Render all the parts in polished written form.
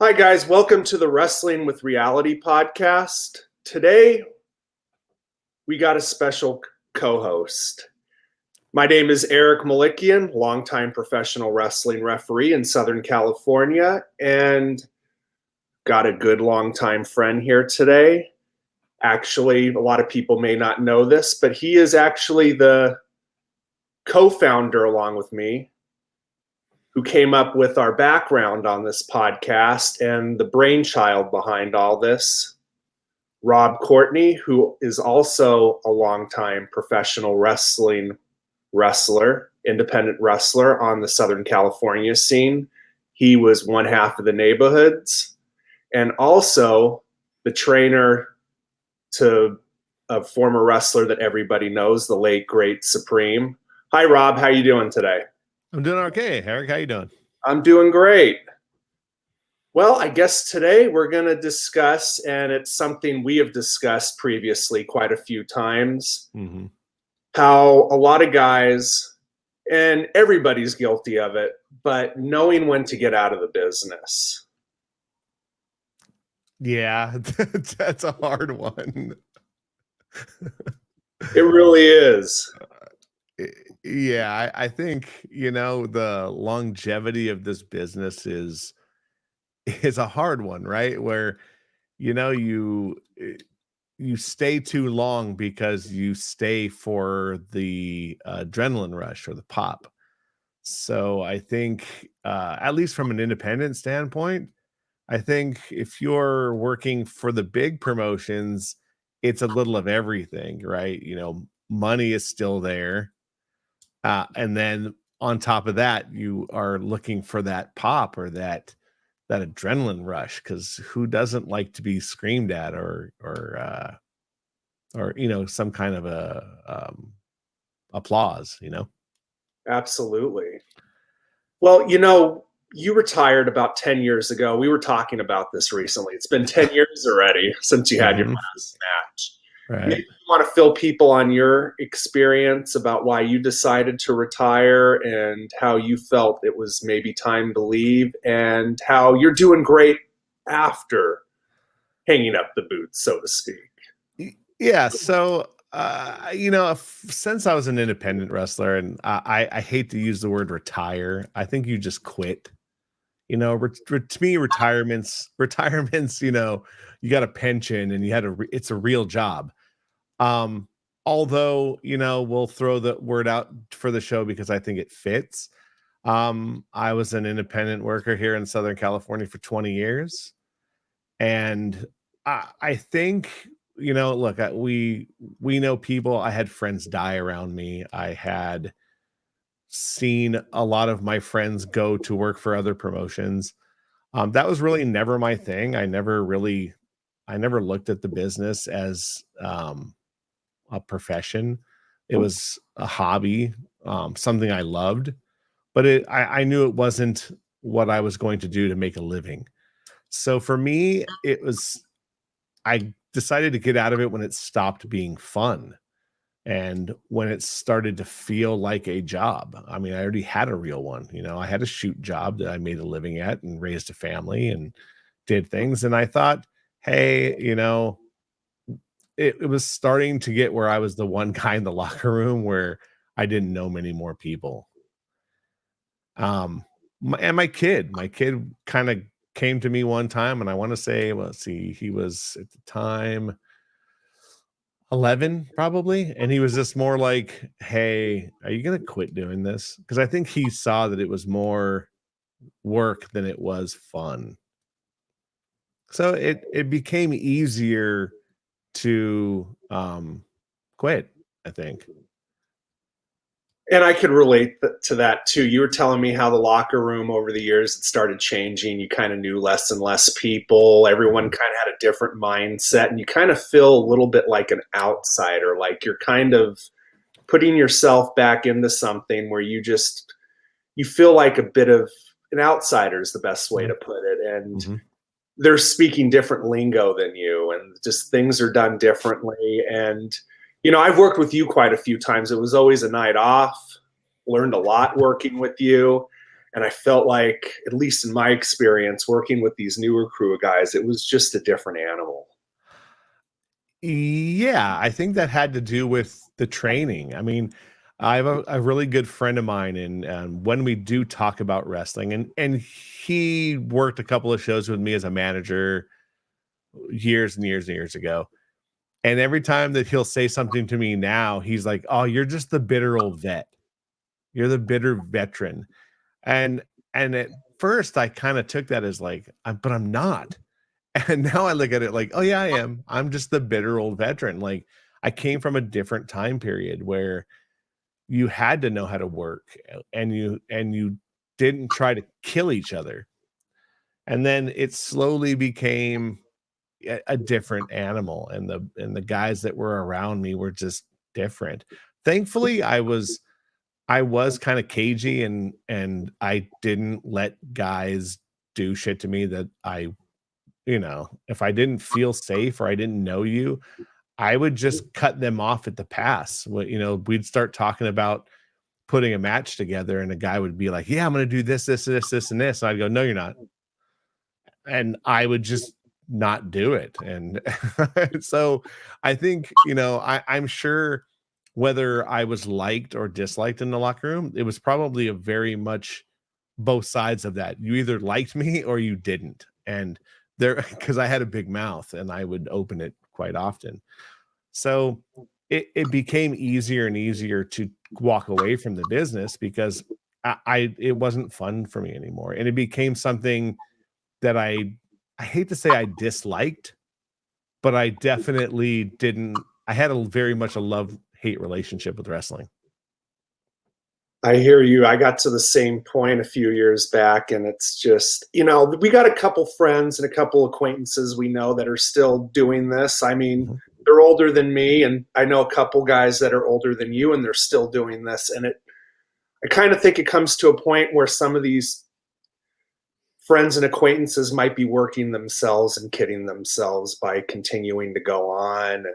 Hi, guys. Welcome to the Wrestling with Reality podcast. Today, we got a special co host. My name is Eric Malikian, longtime professional wrestling referee in Southern California, and got a good longtime friend here today. Actually, a lot of people may not know this, but he is actually the co founder, along with me, who came up with our background on this podcast and the brainchild behind all this, Robb Courtney, who is also a longtime professional wrestler, independent wrestler on the Southern California scene. He was one half of the Neighborhoods and also the trainer to a former wrestler that everybody knows, the late, great Supreme. Hi, Robb. How you doing today? I'm doing okay. Eric, how you doing? I'm doing great. Well, I guess today we're going to discuss, and it's something we have discussed previously quite a few times, how a lot of guys, and everybody's guilty of it, but knowing when to get out of the business. Yeah, that's a hard one. It really is. Yeah, I think, the longevity of this business is a hard one, right? Where, you stay too long because you stay for the adrenaline rush or the pop. So I think, at least from an independent standpoint, I think if you're working for the big promotions, it's a little of everything, right? Money is still there. And then on top of that, you are looking for that pop or that adrenaline rush, because who doesn't like to be screamed at or some kind of a applause, Absolutely. Well, you retired about 10 years ago. We were talking about this recently. It's been 10 years already since you had your last match. Right. Maybe you want to fill people on your experience about why you decided to retire and how you felt it was maybe time to leave and how you're doing great after hanging up the boots, so to speak. Yeah. So, since I was an independent wrestler, and I hate to use the word retire, I think you just quit. To me, retirements, you got a pension and it's a real job. Although, we'll throw the word out for the show because I think it fits. I was an independent worker here in Southern California for 20 years. And I think, look, we know people. I had friends die around me. I had seen a lot of my friends go to work for other promotions. That was really never my thing. I never looked at the business as a profession. It was a hobby, something I loved, but I knew it wasn't what I was going to do to make a living. So for me, I decided to get out of it when it stopped being fun and when it started to feel like a job. I mean, I already had a real one. I had a shoot job that I made a living at and raised a family and did things. And I thought, hey, it was starting to get where I was the one guy in the locker room where I didn't know many more people. And my kid kind of came to me one time, and I want to say, well, let's see, he was at the time 11 probably, and he was just more like, hey, are you gonna quit doing this? Because I think he saw that it was more work than it was fun. So it became easier to quit, I think. And I could relate to that too. You were telling me how the locker room over the years it started changing. You kind of knew less and less people. Everyone kind of had a different mindset, and you kind of feel a little bit like an outsider, like you're kind of putting yourself back into something where you feel like a bit of an outsider is the best way to put it. And they're speaking different lingo than you, and just things are done differently. And I've worked with you quite a few times. It was always a night off. Learned a lot working with you. And I felt like, at least in my experience, working with these newer crew of guys, it was just a different animal. Yeah, I think that had to do with the training. I mean, I have a really good friend of mine, and when we do talk about wrestling, and he worked a couple of shows with me as a manager years and years and years ago. And every time that he'll say something to me now, he's like, "Oh, you're just the bitter old vet. You're the bitter veteran." And at first, I kind of took that as like, but I'm not. And now I look at it like, oh yeah, I am. I'm just the bitter old veteran. Like I came from a different time period where you had to know how to work and you didn't try to kill each other. And then it slowly became a different animal, and the guys that were around me were just different. Thankfully, I was kind of cagey, and I didn't let guys do shit to me that if I didn't feel safe or I didn't know you, I would just cut them off at the pass. We'd start talking about putting a match together, and a guy would be like, "Yeah, I'm going to do this, this, this, this, and this." And I'd go, "No, you're not." And I would just not do it. And so I think, I'm sure whether I was liked or disliked in the locker room, it was probably a very much both sides of that. You either liked me or you didn't. And there, because I had a big mouth and I would open it quite often. So it became easier and easier to walk away from the business because it wasn't fun for me anymore. And it became something that I hate to say I disliked, but I definitely didn't. I had a very much a love-hate relationship with wrestling. I hear you. I got to the same point a few years back, and it's just, we got a couple friends and a couple acquaintances we know that are still doing this. I mean, Mhm. they're older than me, and I know a couple guys that are older than you, and they're still doing this. And I kind of think it comes to a point where some of these friends and acquaintances might be working themselves and kidding themselves by continuing to go on. And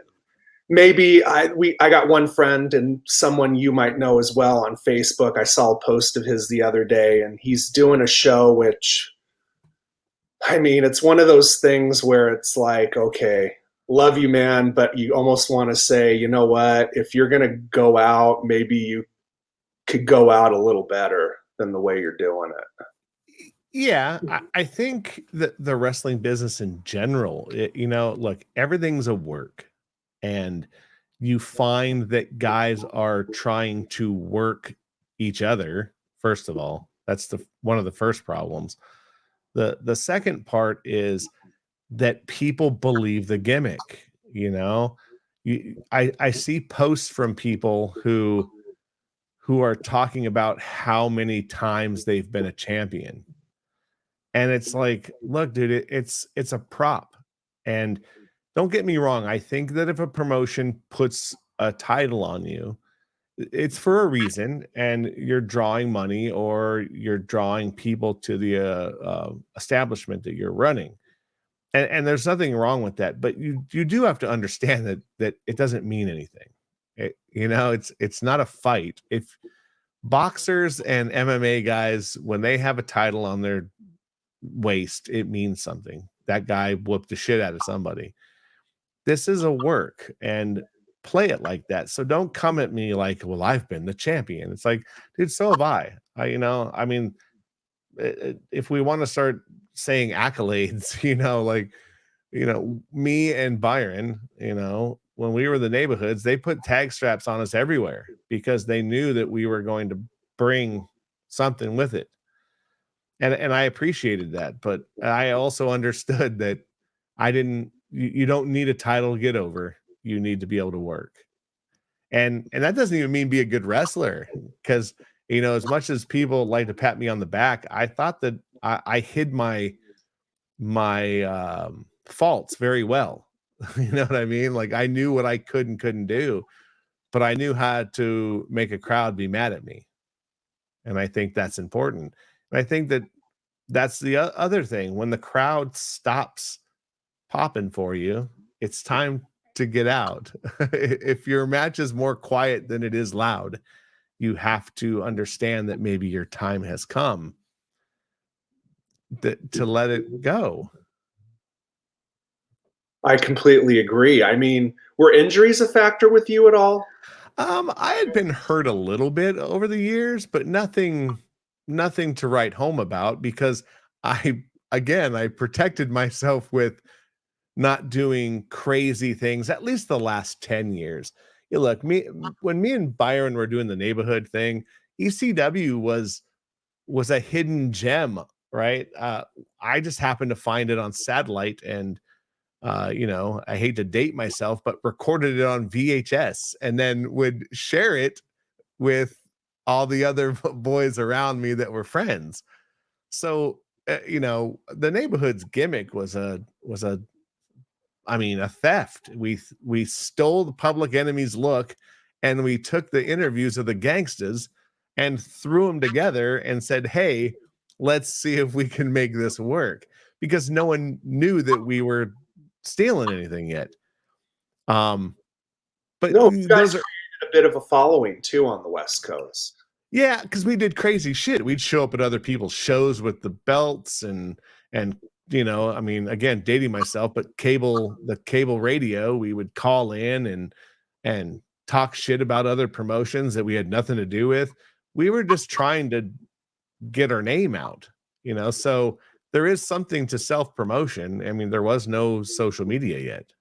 maybe I got one friend and someone you might know as well on Facebook. I saw a post of his the other day, and he's doing a show which, I mean, it's one of those things where it's like, okay, love you, man, but you almost want to say, you know what, if you're going to go out, maybe you could go out a little better than the way you're doing it. Yeah, I think that the wrestling business in general, look, everything's a work, and you find that guys are trying to work each other. First of all, that's the one of the first problems. The second part is that people believe the gimmick. I see posts from people who are talking about how many times they've been a champion, and it's like, look, dude, it's a prop. And don't get me wrong, I think that if a promotion puts a title on you, it's for a reason, and you're drawing money or you're drawing people to the establishment that you're running. And there's nothing wrong with that, but you do have to understand that it doesn't mean anything. It's not a fight. If boxers and MMA guys, when they have a title on their waist, it means something. That guy whooped the shit out of somebody. This is a work, and play it like that. So don't come at me like, well, I've been the champion. It's like, dude, so have I. I mean, if we want to start saying accolades, me and Byron, when we were in the neighborhoods, they put tag straps on us everywhere because they knew that we were going to bring something with it. And I appreciated that, but I also understood that you don't need a title to get over. You need to be able to work. And that doesn't even mean be a good wrestler, because as much as people like to pat me on the back, I thought that I hid my faults very well. You know what I mean? Like I knew what I could and couldn't do, but I knew how to make a crowd be mad at me. And I think that's important. And I think that that's the other thing. When the crowd stops popping for you, it's time to get out. If your match is more quiet than it is loud, you have to understand that maybe your time has come. to let it go. I completely agree. I mean, were injuries a factor with you at all? I had been hurt a little bit over the years, but nothing to write home about because I protected myself with not doing crazy things, at least the last 10 years. You look, when me and Byron were doing the neighborhood thing, ECW was a hidden gem, right? I just happened to find it on satellite and I hate to date myself, but recorded it on VHS and then would share it with all the other boys around me that were friends. So, the neighborhood's gimmick was a theft. We stole the Public Enemy's look and we took the interviews of the gangsters and threw them together and said, "Hey, let's see if we can make this work." Because no one knew that we were stealing anything yet. But No, you guys those are created a bit of a following too on the West Coast. yeah, because we did crazy shit. We'd show up at other people's shows with the belts and I mean, again, dating myself, but the cable radio, we would call in and talk shit about other promotions that we had nothing to do with. We were just trying to get our name out, so there is something to self-promotion. I mean, there was no social media yet.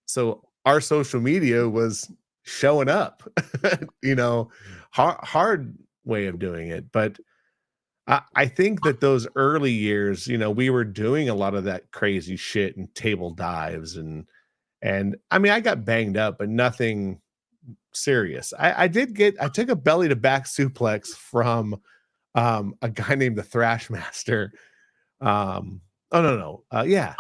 So our social media was showing up, hard way of doing it. But I think that those early years, we were doing a lot of that crazy shit and table dives and I mean, I got banged up, but nothing serious. I took a belly to back suplex from a guy named the Thrashmaster. Oh no. Yeah.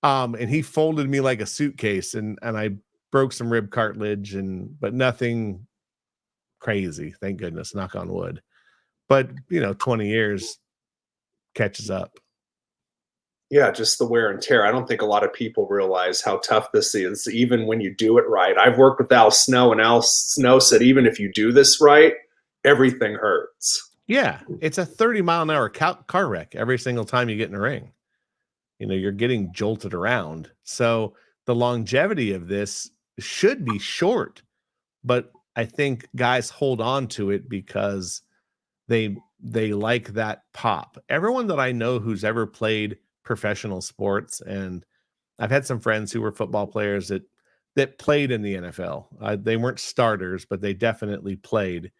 And he folded me like a suitcase and I broke some rib cartilage but nothing crazy, thank goodness, knock on wood. But 20 years catches up. Yeah, just the wear and tear. I don't think a lot of people realize how tough this is, even when you do it right. I've worked with Al Snow, and Al Snow said, even if you do this right, everything hurts. Yeah, it's a 30-mile-an-hour car wreck every single time you get in a ring. You're getting jolted around. So the longevity of this should be short, but I think guys hold on to it because they like that pop. Everyone that I know who's ever played professional sports, and I've had some friends who were football players that played in the NFL. They weren't starters, but they definitely played.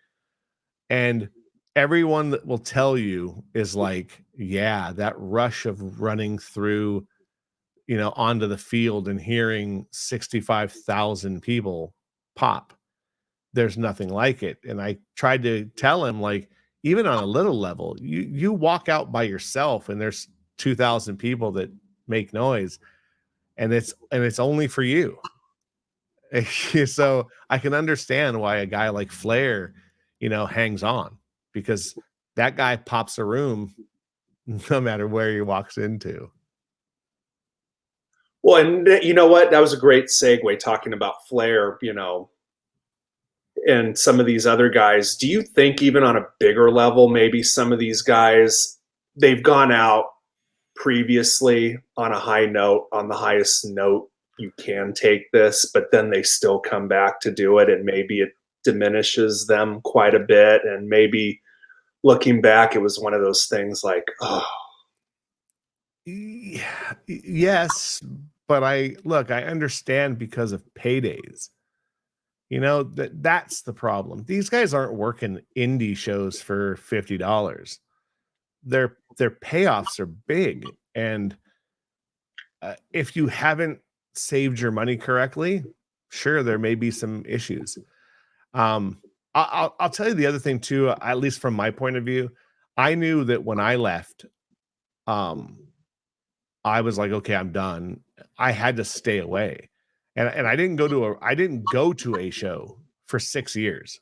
And everyone that will tell you is like, yeah, that rush of running through, onto the field and hearing 65,000 people pop. There's nothing like it. And I tried to tell him, like, even on a little level, you walk out by yourself and there's 2,000 people that make noise and it's only for you. So I can understand why a guy like Flair, hangs on, because that guy pops a room no matter where he walks into. Well, and you know what? That was a great segue talking about Flair, and some of these other guys. Do you think, even on a bigger level, maybe some of these guys, they've gone out previously on a high note, on the highest note you can take this, but then they still come back to do it, and maybe it diminishes them quite a bit, and maybe looking back, it was one of those things like, oh, Yes, but I understand because of paydays. That's the problem. These guys aren't working indie shows for $50. Their payoffs are big, and if you haven't saved your money correctly, sure, there may be some issues. I'll tell you the other thing too, at least from my point of view. I knew that when I left, I was like, okay, I'm done. I had to stay away. And I didn't go to a show for 6 years.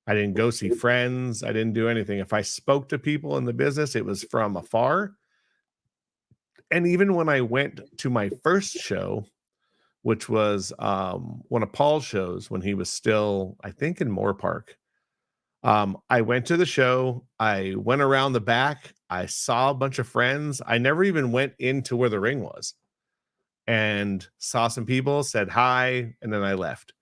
I didn't go see friends. I didn't do anything. If I spoke to people in the business, it was from afar. And even when I went to my first show, which was one of Paul's shows when he was still, I think, in Moore Park, I went to the show. I went around the back. I saw a bunch of friends. I never even went into where the ring was, and saw some people, said hi, and then I left.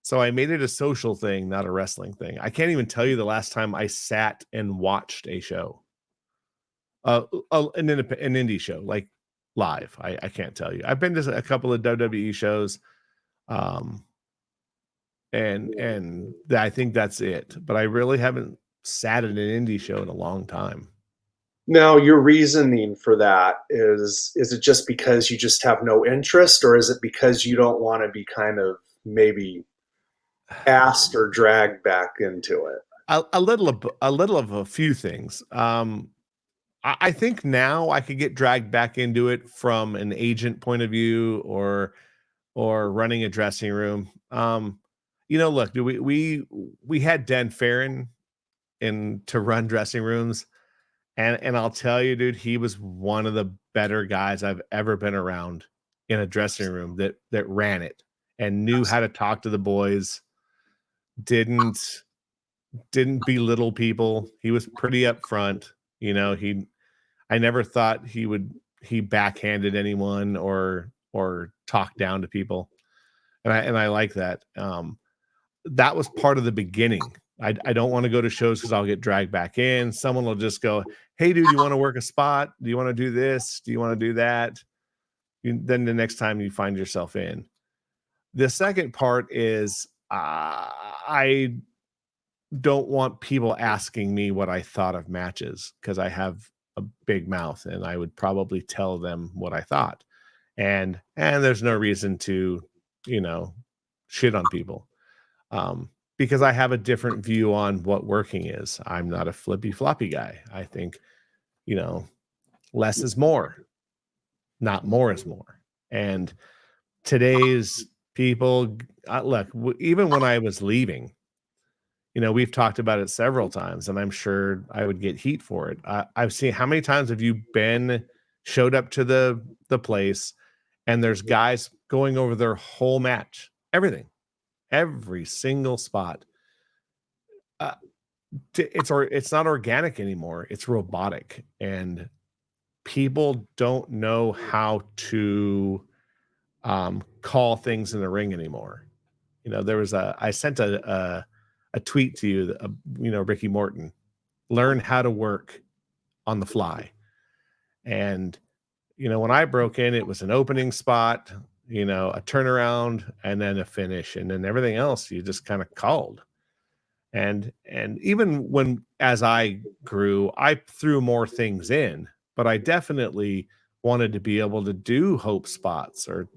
So I made it a social thing, not a wrestling thing. I can't even tell you the last time I sat and watched a show, an indie show, like live. I can't tell you. I've been to a couple of WWE shows, um, and I think that's it. But I really haven't sat at an indie show in a long time. Now, your reasoning for that is it just because you just have no interest, or is it because you don't want to be kind of maybe asked or dragged back into it? A little of a few things. I think now I could get dragged back into it from an agent point of view, or running a dressing room. Look, we had Dan Farron in to run dressing rooms, and I'll tell you, dude, he was one of the better guys I've ever been around in a dressing room that ran it and knew how to talk to the boys. Didn't didn't belittle people. He was pretty upfront. He I never thought he backhanded anyone or talked down to people. And I like that. That was part of the beginning. I don't want to go to shows because I'll get dragged back in. Someone will just go, "Hey, dude, you want to work a spot? Do you want to do this? Do you want to do that?" Then the next time you find yourself in. The second part is I don't want people asking me what I thought of matches, because I have a big mouth and I would probably tell them what I thought. And there's no reason to, you know, shit on people. Because I have a different view on what working is. I'm not a flippy floppy guy. I think, you know, less is more, not more is more. And today's people, look, even when I was leaving, we've talked about it several times, and I'm sure I would get heat for it. I've seen, how many times have you showed up to the place, and there's guys going over their whole match, everything, every single spot. Uh, it's not organic anymore. It's robotic, and people don't know how to call things in the ring anymore. I sent a tweet to you, Ricky Morton, learn how to work on the fly. And, when I broke in, it was an opening spot, a turnaround, and then a finish. And then everything else you just kind of called. And even as I grew, I threw more things in, but I definitely wanted to be able to do hope spots or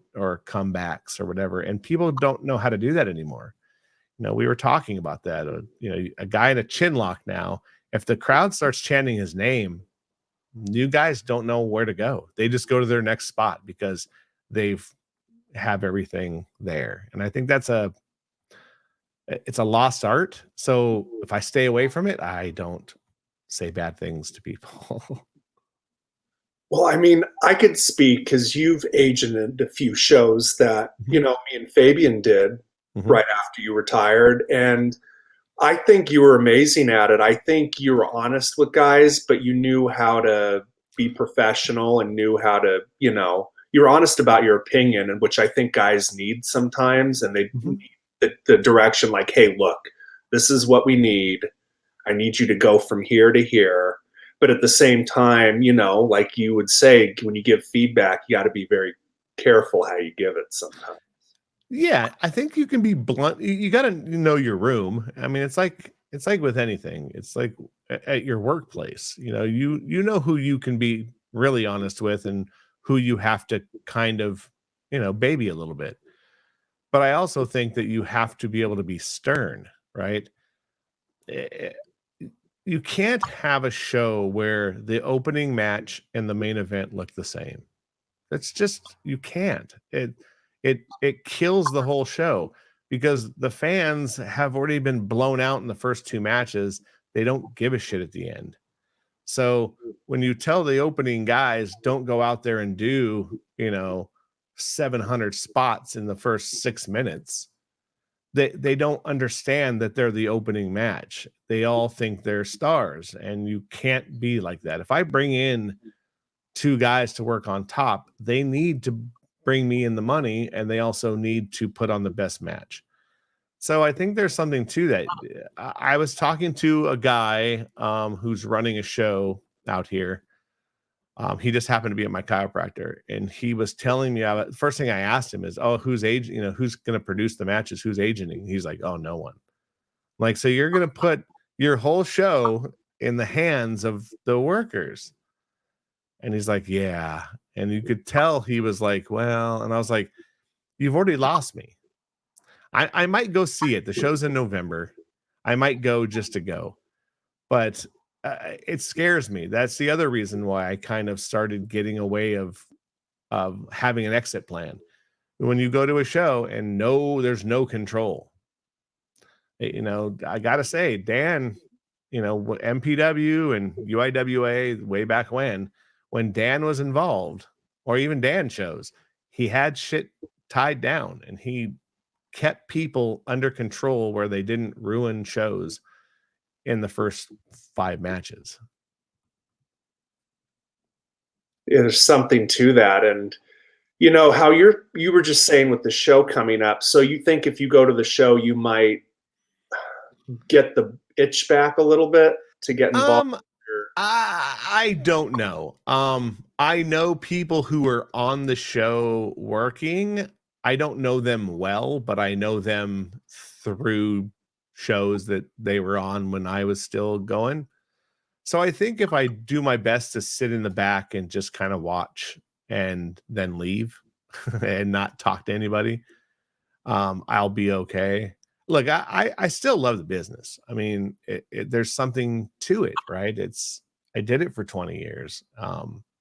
comebacks or whatever. And people don't know how to do that anymore. We were talking about that. A guy in a chin lock now, if the crowd starts chanting his name, new guys don't know where to go. They just go to their next spot because they've have everything there. And I think it's a lost art. So if I stay away from it, I don't say bad things to people. Well, I mean, I could speak because you've agented a few shows that, me and Fabian did Mhm. right after you retired. And I think you were amazing at it. I think you were honest with guys, but you knew how to be professional and knew how to, you were honest about your opinion, and which I think guys need sometimes. And they Mhm. need the direction like, hey, look, this is what we need. I need you to go from here to here. But at the same time, like you would say, when you give feedback, you got to be very careful how you give it sometimes. Yeah, I think you can be blunt. You got to know your room. I mean, it's like with anything. It's like at your workplace. You know who you can be really honest with, and who you have to kind of, baby a little bit. But I also think that you have to be able to be stern, right? Eh, You can't have a show where the opening match and the main event look the same. That's just, you can't. It kills the whole show, because the fans have already been blown out in the first two matches. They don't give a shit at the end. So when you tell the opening guys, don't go out there and do, 700 spots in the first 6 minutes, they don't understand that they're the opening match. They all think they're stars, and you can't be like that. If I bring in two guys to work on top, they need to bring me in the money, and they also need to put on the best match. So I think there's something to that. I was talking to a guy who's running a show out here. He just happened to be at my chiropractor, and he was telling me about, first thing I asked him is, "Oh, who's age? You know, who's going to produce the matches? Who's agenting?" He's like, "Oh, no one." Like, so you're going to put your whole show in the hands of the workers? And he's like, "Yeah." And you could tell he was like, "Well," and I was like, "You've already lost me. I might go see it. The show's in November. I might go just to go, but it scares me. That's the other reason why I kind of started getting away of having an exit plan. When you go to a show and there's no control. You know, I gotta say, Dan, you know, MPW and UIWA way back when Dan was involved, or even Dan shows, he had shit tied down, and he kept people under control where they didn't ruin shows in the first 5 matches. Yeah, there's something to that. And you know how you were just saying with the show coming up, so you think if you go to the show you might get the itch back a little bit to get involved? I don't know. I know people who are on the show working. I don't know them well, but I know them through shows that they were on when I was still going. So I think if I do my best to sit in the back and just kind of watch and then leave and not talk to anybody, I'll be okay. Look, I still love the business. I mean, there's something to it, right? I did it for 20 years.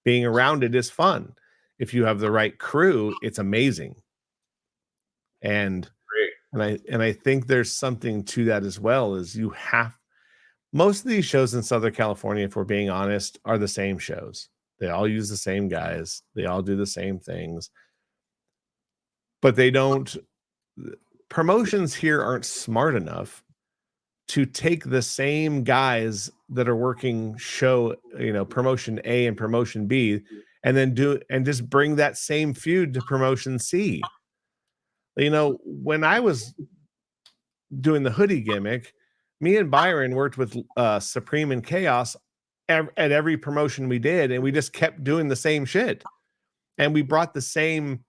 Being around it is fun. If you have the right crew, it's amazing. And I think there's something to that as well. Is most of these shows in Southern California, if we're being honest, are the same shows. They all use the same guys. They all do the same things, but they don't. Promotions here aren't smart enough to take the same guys that are working show, you know, promotion A and promotion B, and then just bring that same feud to promotion C. You know, when I was doing the hoodie gimmick, me and Byron worked with Supreme and Chaos at every promotion we did, and we just kept doing the same shit. And we brought the same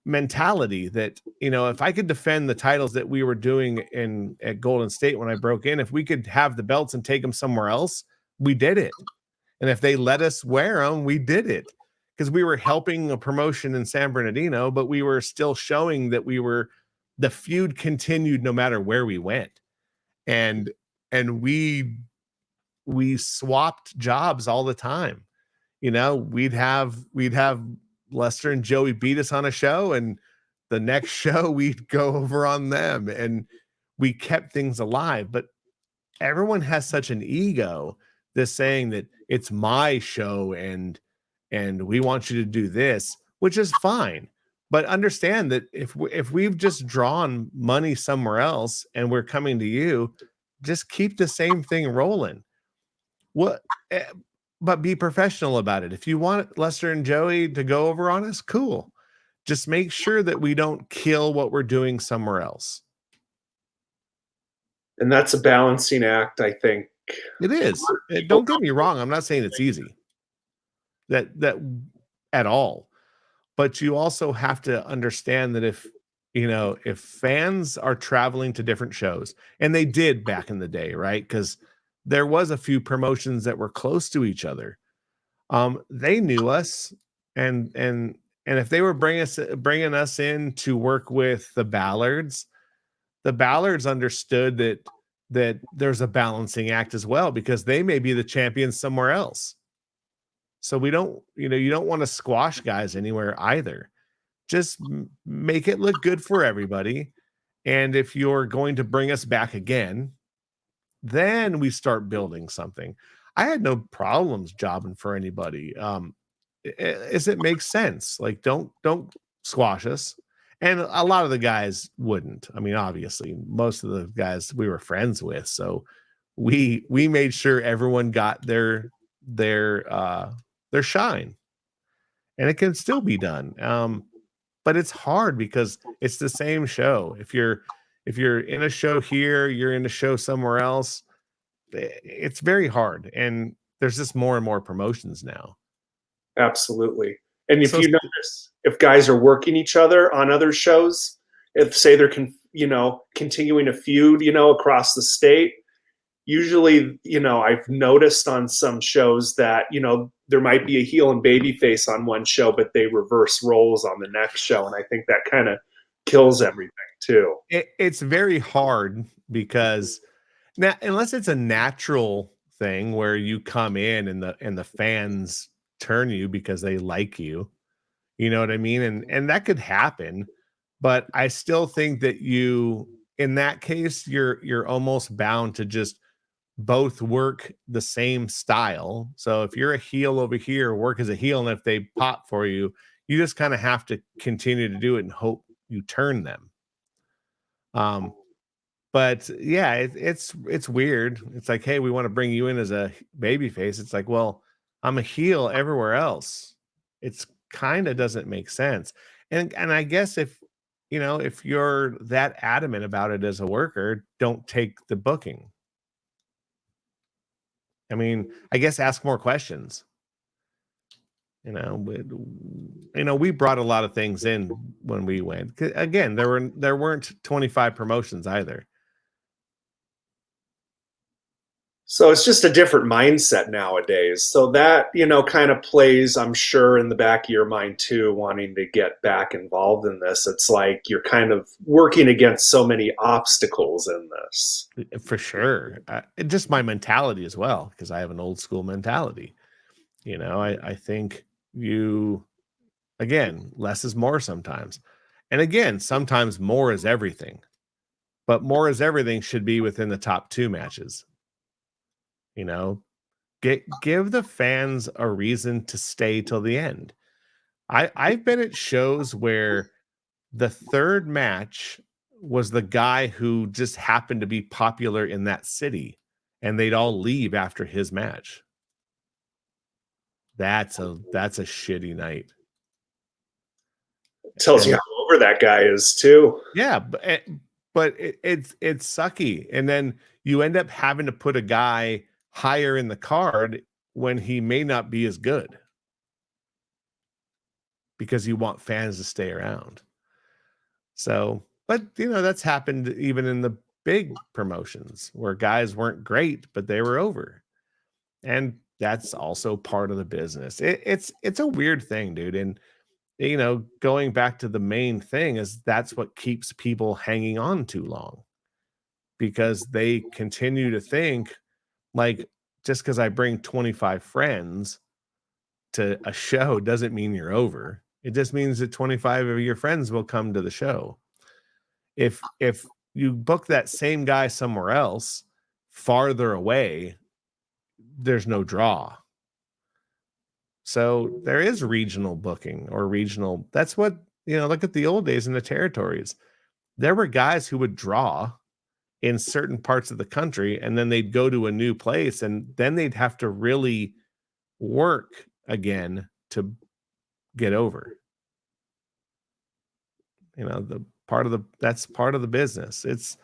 mentality that, you know, if I could defend the titles that we were doing at Golden State when I broke in, if we could have the belts and take them somewhere else, we did it. And if they let us wear them, we did it, because we were helping a promotion in San Bernardino, but we were still showing that the feud continued no matter where we went. And we swapped jobs all the time. You know, we'd have Lester and Joey beat us on a show, and the next show we'd go over on them, and we kept things alive. But everyone has such an ego, this saying that it's my show and we want you to do this, which is fine. But understand that if we've just drawn money somewhere else and we're coming to you, just keep the same thing rolling. What? But be professional about it. If you want Lester and Joey to go over on us, cool. Just make sure that we don't kill what we're doing somewhere else. And that's a balancing act, I think. It is. Don't get me wrong. I'm not saying it's easy. That at all. But you also have to understand that if fans are traveling to different shows, and they did back in the day, right? Because there was a few promotions that were close to each other. They knew us, and if they were bringing us in to work with the Ballards understood that there's a balancing act as well, because they may be the champions somewhere else. So you don't want to squash guys anywhere either. Just make it look good for everybody. And if you're going to bring us back again, then we start building something. I had no problems jobbing for anybody. As it makes sense. Like, don't squash us. And a lot of the guys wouldn't. I mean, obviously, most of the guys we were friends with, so we made sure everyone got their shine, and it can still be done. But it's hard because it's the same show. If you're in a show here, you're in a show somewhere else. It's very hard, and there's just more and more promotions now. Absolutely. And if So you notice, if guys are working each other on other shows, if say they're continuing a feud, across the state, usually, I've noticed on some shows that, there might be a heel and baby face on one show, but they reverse roles on the next show. And I think that kind of kills everything too. it's very hard because now, unless it's a natural thing where you come in and the fans turn you because they like you know what I mean? And that could happen, but I still think that in that case, you're almost bound to just both work the same style. So if you're a heel over here, work as a heel, and if they pop for you, you just kind of have to continue to do it and hope you turn them. Um, but yeah, it's weird. It's like, hey, we want to bring you in as a baby face. It's like, well, I'm a heel everywhere else. It's kind of doesn't make sense. And I guess if you're that adamant about it as a worker, don't take the booking. I mean, I guess ask more questions. We brought a lot of things in when we went. Again, there weren't 25 promotions either. So it's just a different mindset nowadays. So that, kind of plays, I'm sure, in the back of your mind too, wanting to get back involved in this. It's like you're kind of working against so many obstacles in this. For sure. Just my mentality as well, because I have an old school mentality. I think again, less is more sometimes. And again, sometimes more is everything. But more is everything should be within the top 2 matches. Give the fans a reason to stay till the end. I've been at shows where the third match was the guy who just happened to be popular in that city, and they'd all leave after his match. That's a shitty night. Tells you how over that guy is too. Yeah, but it's sucky. And then you end up having to put a guy higher in the card when he may not be as good because you want fans to stay around. So, but that's happened even in the big promotions where guys weren't great, but they were over. And that's also part of the business. It's a weird thing, dude. And going back to the main thing is that's what keeps people hanging on too long, because they continue to think like, just because I bring 25 friends to a show doesn't mean you're over. It just means that 25 of your friends will come to the show. If you book that same guy somewhere else farther away, there's no draw. So there is regional booking or regional. That's what, look at the old days in the territories. There were guys who would draw in certain parts of the country, and then they'd go to a new place, and then they'd have to really work again to get over. That's part of the business. It's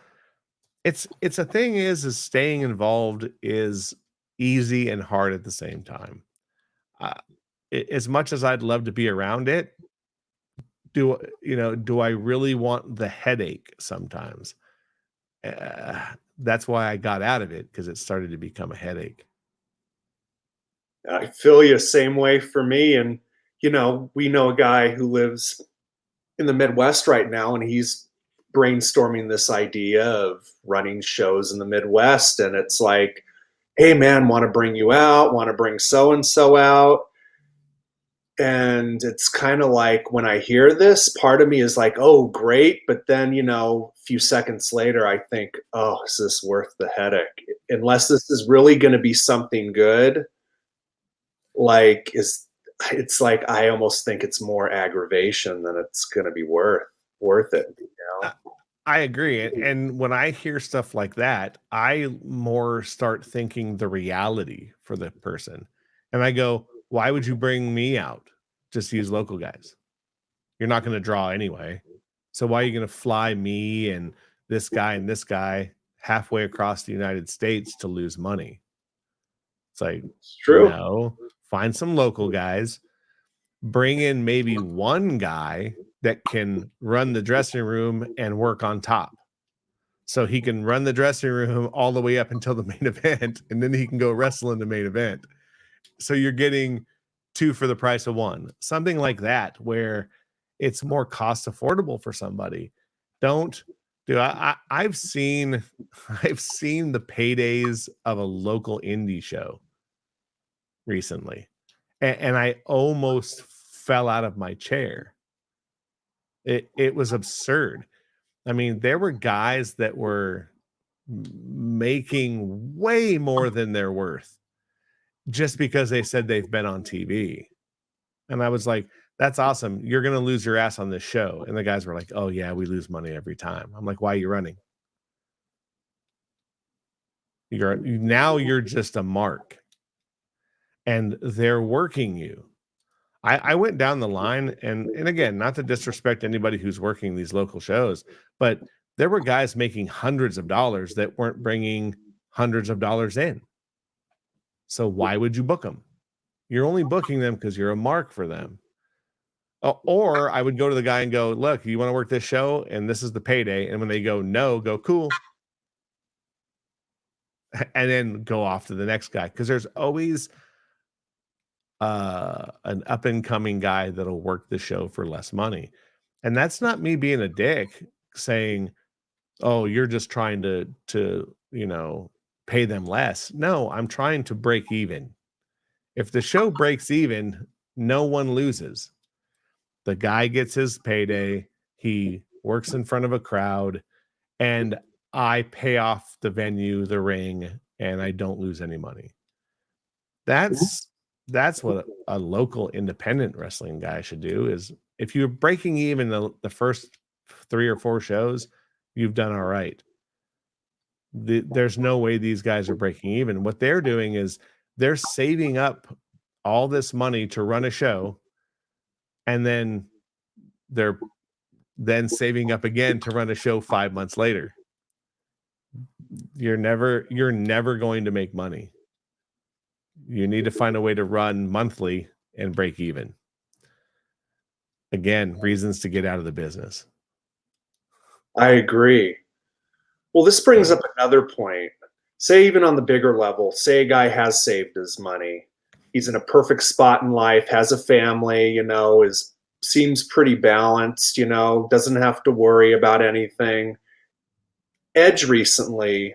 a thing is staying involved is easy and hard at the same time. As much as I'd love to be around it, do I really want the headache sometimes? That's why I got out of it, because it started to become a headache. I feel you same way for me. And, we know a guy who lives in the Midwest right now, and he's brainstorming this idea of running shows in the Midwest. And it's like, hey, man, want to bring you out, want to bring so and so out. And it's kind of like when I hear this, part of me is like, oh, great. But then, a few seconds later, I think, oh, is this worth the headache? Unless this is really going to be something good, it's like I almost think it's more aggravation than it's going to be worth. worth it. I agree. And when I hear stuff like that, I more start thinking the reality for the person. And I go, why would you bring me out? Just use local guys. You're not going to draw anyway. So why are you going to fly me and this guy halfway across the United States to lose money? It's like, It's true. no, find some local guys, bring in maybe one guy that can run the dressing room and work on top. So he can run the dressing room all the way up until the main event, and then he can go wrestle in the main event. So you're getting two for the price of one, something like that, where it's more cost affordable for somebody. Don't do I've seen the paydays of a local indie show recently, and I almost fell out of my chair. It was absurd. I mean, there were guys that were making way more than they're worth just because they said they've been on TV. And I was like, that's awesome. You're going to lose your ass on this show. And the guys were like, oh, yeah, we lose money every time. I'm like, why are you running? You're just a mark. And they're working you. I went down the line, and again, not to disrespect anybody who's working these local shows, but there were guys making hundreds of dollars that weren't bringing hundreds of dollars in. So why would you book them? You're only booking them because you're a mark for them. Or I would go to the guy and go, look, you want to work this show? And this is the payday. And when they go, no, go, cool. And then go off to the next guy. Because there's always an up and coming guy that'll work the show for less money. And that's not me being a dick saying, oh, you're just trying to pay them less. No, I'm trying to break even. If the show breaks even, no one loses. The guy gets his payday, he works in front of a crowd, and I pay off the venue, the ring, and I don't lose any money. That's what a local independent wrestling guy should do. Is if you're breaking even the first 3 or 4 shows, you've done all right. There's no way these guys are breaking even. What they're doing is they're saving up all this money to run a show, and then they're saving up again to run a show 5 months later. You're never going to make money. You need to find a way to run monthly and break even. Again, reasons to get out of the business. I agree. Well, this brings up another point. Say even on the bigger level, say a guy has saved his money. He's in a perfect spot in life, has a family, seems pretty balanced, doesn't have to worry about anything. Edge recently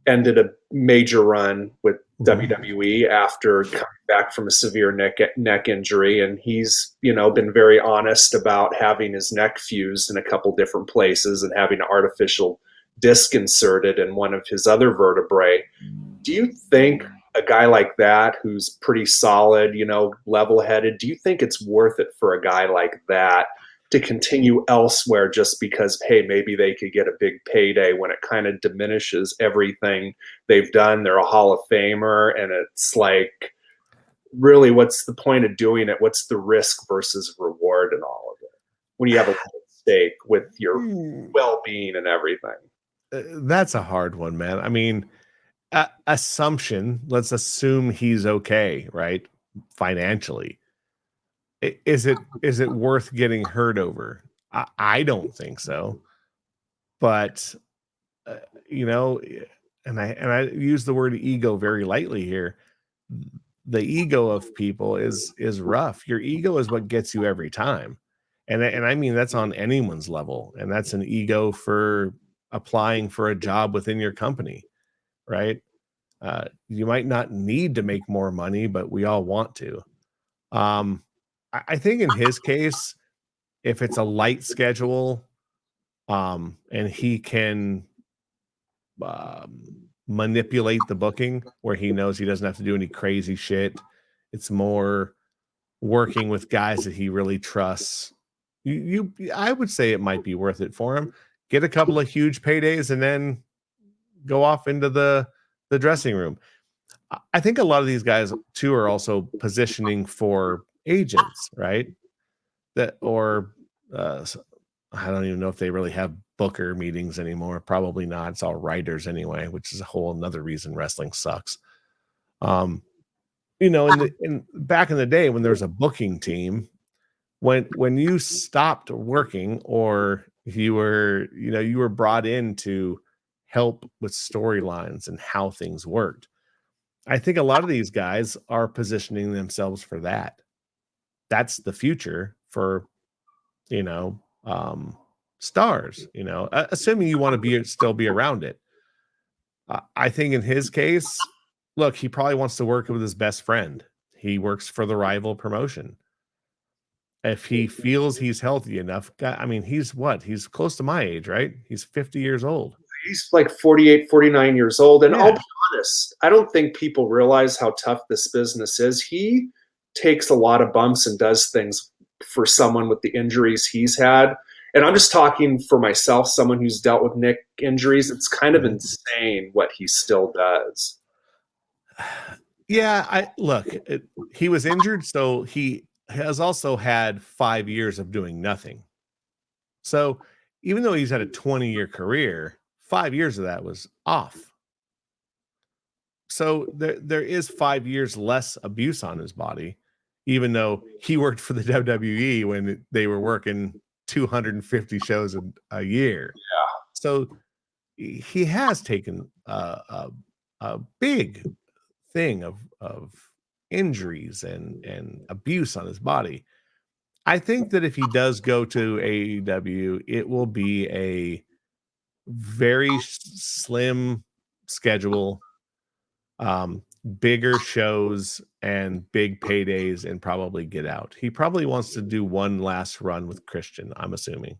ended a major run with WWE after coming back from a severe neck injury, and he's been very honest about having his neck fused in a couple different places and having an artificial disc inserted in one of his other vertebrae. Do you think a guy like that who's pretty solid, level-headed, do you think it's worth it for a guy like that to continue elsewhere just because, hey, maybe they could get a big payday when it kind of diminishes everything they've done? They're a Hall of Famer, and it's like, really, what's the point of doing it? What's the risk versus reward and all of it when you have a stake with your well-being and everything? That's a hard one, man. I mean, assumption, let's assume he's okay, right? Financially. Is it worth getting hurt over? I don't think so. But and I use the word ego very lightly here. The ego of people is rough. Your ego is what gets you every time. And I mean that's on anyone's level. And that's an ego for applying for a job within your company, right? You might not need to make more money, but we all want to. I think in his case, if it's a light schedule, and he can manipulate the booking where he knows he doesn't have to do any crazy shit, it's more working with guys that he really trusts. I would say it might be worth it for him. Get a couple of huge paydays and then go off into the dressing room. I think a lot of these guys too are also positioning for agents, right? That or I don't even know if they really have booker meetings anymore. Probably not. It's all writers anyway, which is a whole another reason wrestling sucks. In back in the day when there was a booking team, when you stopped working or you were brought in to help with storylines and how things worked. I think a lot of these guys are positioning themselves for that. That's the future for, you know, stars, assuming you want to still be around it. I think in his case, look, he probably wants to work with his best friend. He works for the rival promotion. If he feels he's healthy enough, I mean, he's what? He's close to my age, right? He's 50 years old. He's like 48, 49 years old. And Yeah. I'll be honest, I don't think people realize how tough this business is. He takes a lot of bumps and does things for someone with the injuries he's had. And I'm just talking for myself, someone who's dealt with neck injuries. It's kind of insane what he still does. Yeah, he was injured, so he has also had 5 years of doing nothing. So even though he's had a 20-year career, 5 years of that was off. So there is 5 years less abuse on his body, even though he worked for the WWE when they were working 250 shows a year. Yeah. So he has taken a big thing of injuries and abuse on his body. I think that if he does go to AEW, it will be a very slim schedule, bigger shows and big paydays, and probably get out. He probably wants to do one last run with Christian, I'm assuming.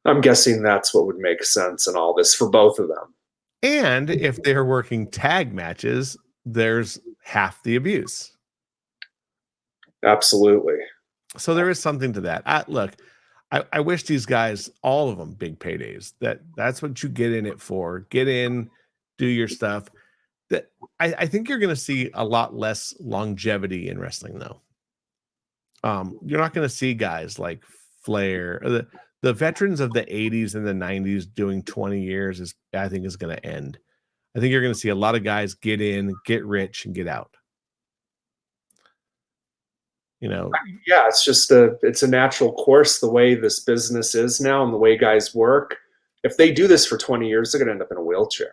I'm guessing that's what would make sense in all this for both of them. And if they're working tag matches, there's half the abuse. Absolutely. So there is something to that. I wish these guys, all of them, big paydays. That's what you get in it for. Get in, do your stuff. That I think you're going to see a lot less longevity in wrestling, though. You're not going to see guys like Flair, or the veterans of the 80s and the 90s doing 20 years I think is going to end. I think you're going to see a lot of guys get in, get rich, and get out. Yeah, it's a natural course the way this business is now and the way guys work. If they do this for 20 years, they're going to end up in a wheelchair.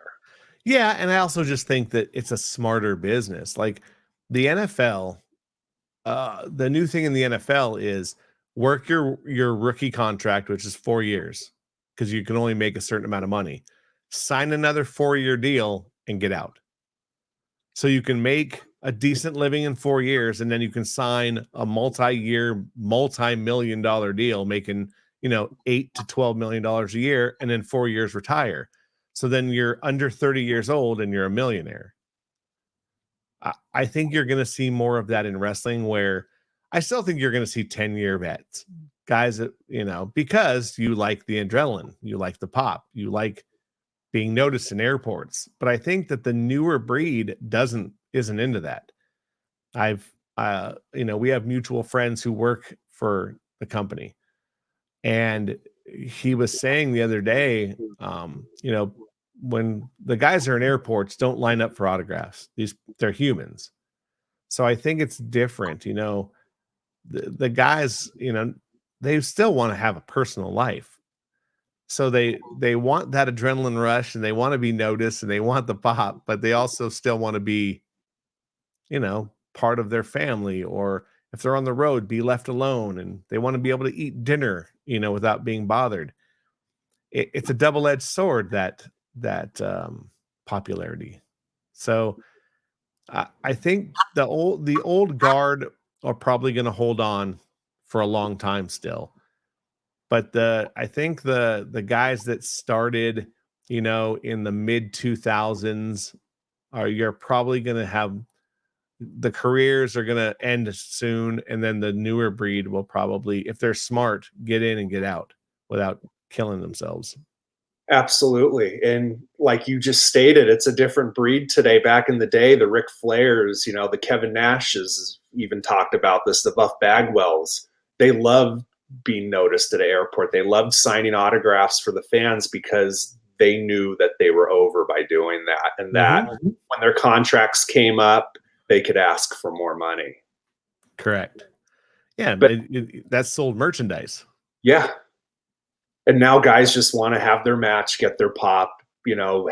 Yeah, and I also just think that it's a smarter business. Like the NFL, the new thing in the NFL is work your rookie contract, which is 4 years, because you can only make a certain amount of money. Sign another 4-year deal and get out. So you can make a decent living in 4 years, and then you can sign a multi-year, multi-million-dollar deal, making $8 to $12 million a year, and then 4 years retire. So then you're under 30 years old and you're a millionaire. I think you're going to see more of that in wrestling, where I still think you're going to see 10-year vets, guys that, because you like the adrenaline, you like the pop, you like being noticed in airports. But I think that the newer breed isn't into that. We have mutual friends who work for the company, and he was saying the other day, when the guys are in airports, don't line up for autographs. They're humans. So I think it's different. The guys, they still want to have a personal life. So they want that adrenaline rush, and they want to be noticed, and they want the pop, but they also still want to be, part of their family, or if they're on the road, be left alone, and they want to be able to eat dinner, without being bothered. It's a double-edged sword, that popularity. So I think the old guard are probably going to hold on for a long time still. But I think the guys that started, in the mid 2000s you're probably going to have the careers are going to end soon, and then the newer breed will probably, if they're smart, get in and get out without killing themselves. Absolutely. And like you just stated, it's a different breed today. Back in the day, the Ric Flairs, the Kevin Nashes even talked about this, the Buff Bagwells. They loved being noticed at an airport. They loved signing autographs for the fans because they knew that they were over by doing that. And that when their contracts came up, they could ask for more money. Correct. Yeah, but that's sold merchandise. Yeah. And now guys just want to have their match, get their pop,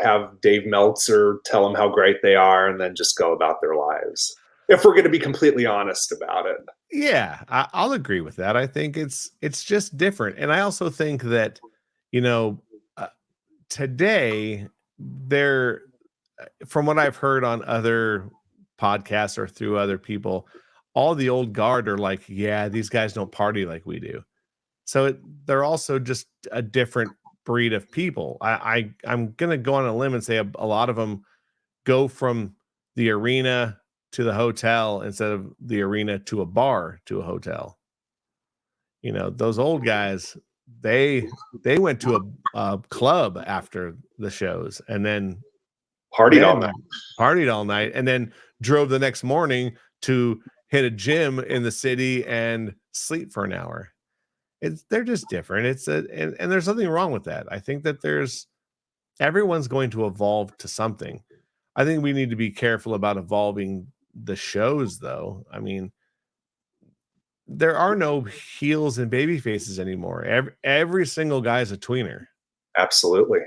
have Dave Meltzer tell them how great they are, and then just go about their lives. If we're going to be completely honest about it. Yeah, I'll agree with that. I think it's just different. And I also think that, today there, from what I've heard on other podcasts or through other people, all the old guard are like, yeah, these guys don't party like we do. So they're also just a different breed of people. I'm going to go on a limb and say a lot of them go from the arena to the hotel instead of the arena to a bar to a hotel. Those old guys, they went to a club after the shows and then partied all night and then drove the next morning to hit a gym in the city and sleep for an hour. They're just different. And there's nothing wrong with that. I think that everyone's going to evolve to something. I think we need to be careful about evolving the shows, though. I mean, there are no heels and baby faces anymore. Every single guy's a tweener. Absolutely.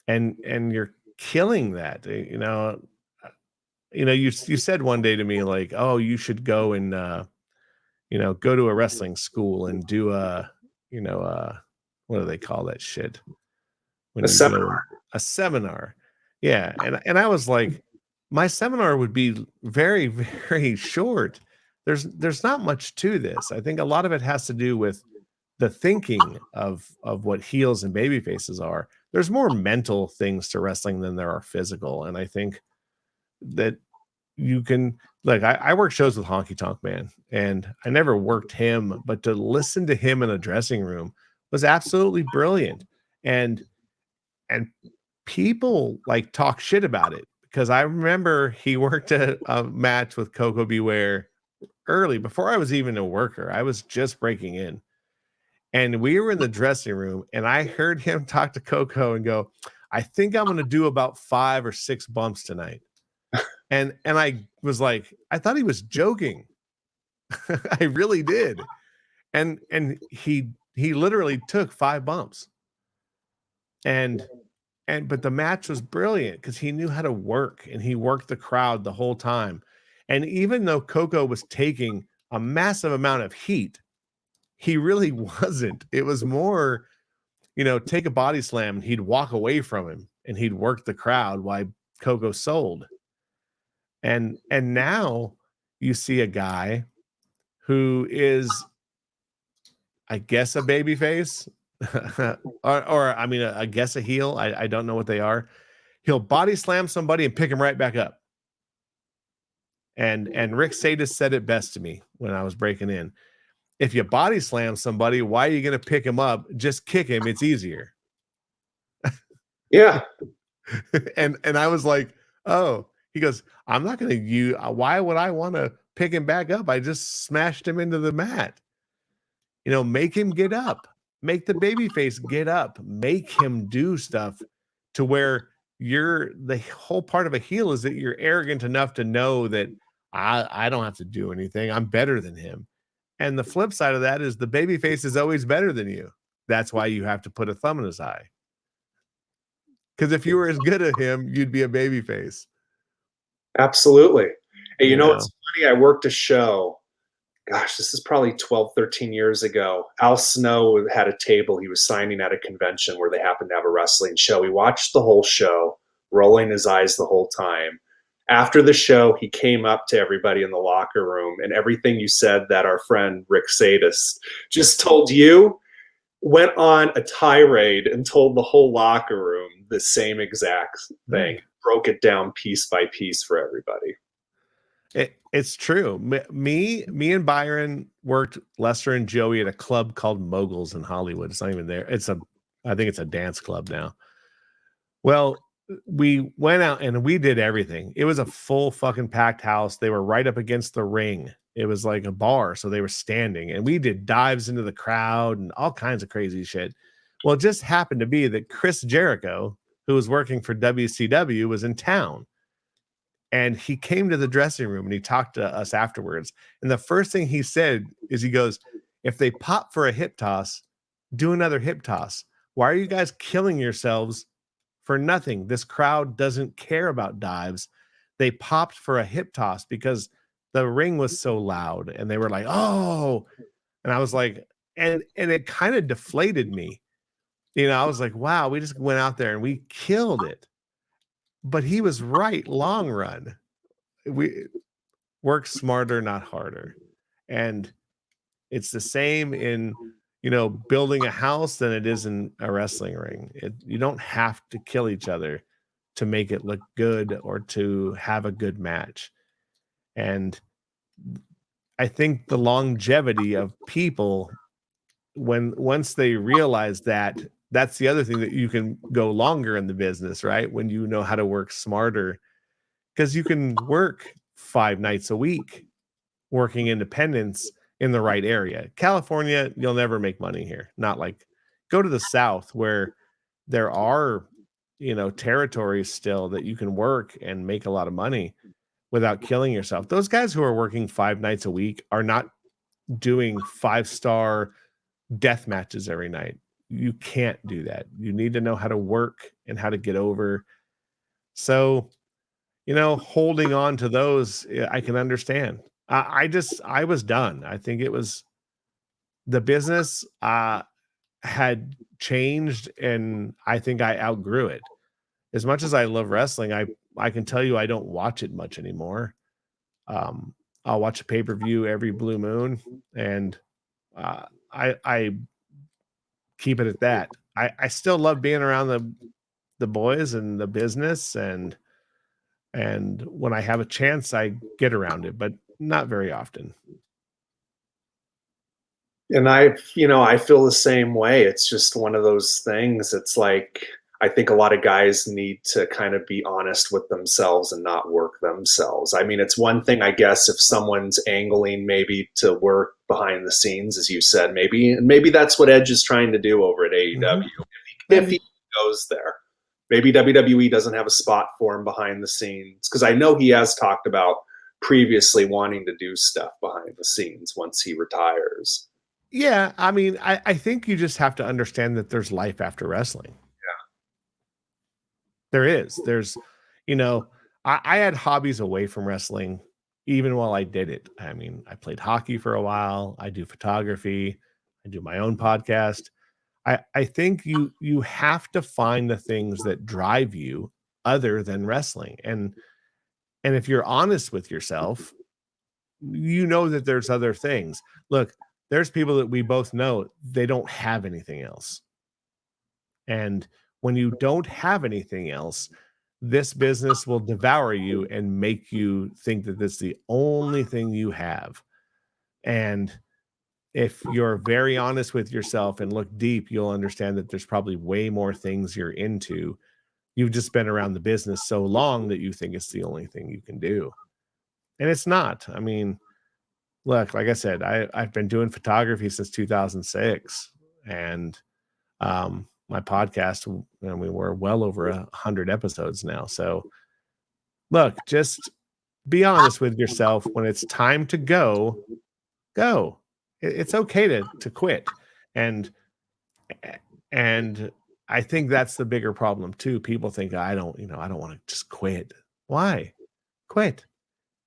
And you're killing that. You said one day to me, like, oh, you should go and go to a wrestling school and do what do they call that shit? A seminar. A seminar. Yeah. And I was like, my seminar would be very, very short. There's not much to this. I think a lot of it has to do with the thinking of what heels and baby faces are. There's more mental things to wrestling than there are physical. And I think that you can, like, I work shows with Honky Tonk Man, and I never worked him, but to listen to him in a dressing room was absolutely brilliant. And people like talk shit about it because I remember he worked a match with Coco Beware early before I was even a worker. I was just breaking in, and we were in the dressing room, and I heard him talk to Coco and go, I think I'm going to do about 5 or 6 bumps tonight. And I was like, I thought he was joking. I really did. And he literally took 5 bumps. But the match was brilliant because he knew how to work, and he worked the crowd the whole time. And even though Coco was taking a massive amount of heat, he really wasn't. It was more, take a body slam and he'd walk away from him and he'd work the crowd while Coco sold. And now you see a guy who is, I guess, a baby face or I mean, I guess a heel. I don't know what they are. He'll body slam somebody and pick him right back up. And Rick Sadis said it best to me when I was breaking in. If you body slam somebody, why are you going to pick him up? Just kick him. It's easier. Yeah. And I was like, oh, he goes, I'm not going to use, why would I want to pick him back up? I just smashed him into the mat. Make him get up. Make the baby face get up. Make him do stuff to where the whole part of a heel is that you're arrogant enough to know that I don't have to do anything. I'm better than him. And the flip side of that is the baby face is always better than you. That's why you have to put a thumb in his eye. Because if you were as good as him, you'd be a baby face. Absolutely. Hey, it's funny. I worked a show. Gosh, this is probably 12, 13 years ago. Al Snow had a table he was signing at a convention where they happened to have a wrestling show. He watched the whole show, rolling his eyes the whole time. After the show, he came up to everybody in the locker room, and everything you said that our friend Rick Sadis just told you went on a tirade and told the whole locker room the same exact thing. Broke it down piece by piece for everybody. It's true. Me and Byron worked Lester and Joey at a club called Moguls in Hollywood. It's not even there. I think it's a dance club now. Well, we went out and we did everything. It was a full fucking packed house. They were right up against the ring. It was like a bar, so they were standing, and we did dives into the crowd and all kinds of crazy shit. Well, it just happened to be that Chris Jericho, who was working for WCW, was in town. And he came to the dressing room and he talked to us afterwards. And the first thing he said is he goes, if they pop for a hip toss, do another hip toss. Why are you guys killing yourselves for nothing? This crowd doesn't care about dives. They popped for a hip toss because the ring was so loud. And they were like, oh. And I was like, and it kind of deflated me. You know, I was like, wow, we just went out there and we killed it. But he was right, long run. We work smarter, not harder. And it's the same in, building a house than it is in a wrestling ring. You don't have to kill each other to make it look good or to have a good match. And I think the longevity of people, once they realize that, that's the other thing, that you can go longer in the business, right? When you know how to work smarter, because you can work 5 nights a week working independence in the right area. California, you'll never make money here. Not like, go to the South where there are, territories still that you can work and make a lot of money without killing yourself. Those guys who are working 5 nights a week are not doing 5-star death matches every night. You can't do that. You need to know how to work and how to get over. So, holding on to those, I can understand. I was done. I think it was the business had changed, and I think I outgrew it. As much as I love wrestling, I can tell you I don't watch it much anymore. I'll watch a pay-per-view every blue moon, and I keep it at that. I still love being around the boys and the business, and when I have a chance, I get around it, but not very often. And I feel the same way. It's just one of those things. It's like, I think a lot of guys need to kind of be honest with themselves and not work themselves. I mean, it's one thing, I guess, if someone's angling maybe to work behind the scenes, as you said, maybe that's what Edge is trying to do over at AEW. Mm-hmm. If he goes there, maybe WWE doesn't have a spot for him behind the scenes, because I know he has talked about previously wanting to do stuff behind the scenes once he retires. Yeah, I mean, I think you just have to understand that there's life after wrestling. Yeah. There is. I had hobbies away from wrestling even while I did it. I mean, I played hockey for a while. I do photography. I do my own podcast. I think you have to find the things that drive you other than wrestling. And if you're honest with yourself, you know that there's other things. Look, there's people that we both know, they don't have anything else. And when you don't have anything else, this business will devour you and make you think that that's the only thing you have. And if you're very honest with yourself and look deep, you'll understand that there's probably way more things you're into. You've just been around the business so long that you think it's the only thing you can do. And it's not. I mean, look, like I said, I've been doing photography since 2006, and my podcast, and we're well over 100 episodes now. So look, just be honest with yourself. When it's time to go. It's okay to quit. And I think that's the bigger problem too. People think, I don't want to just quit. Why? Quit.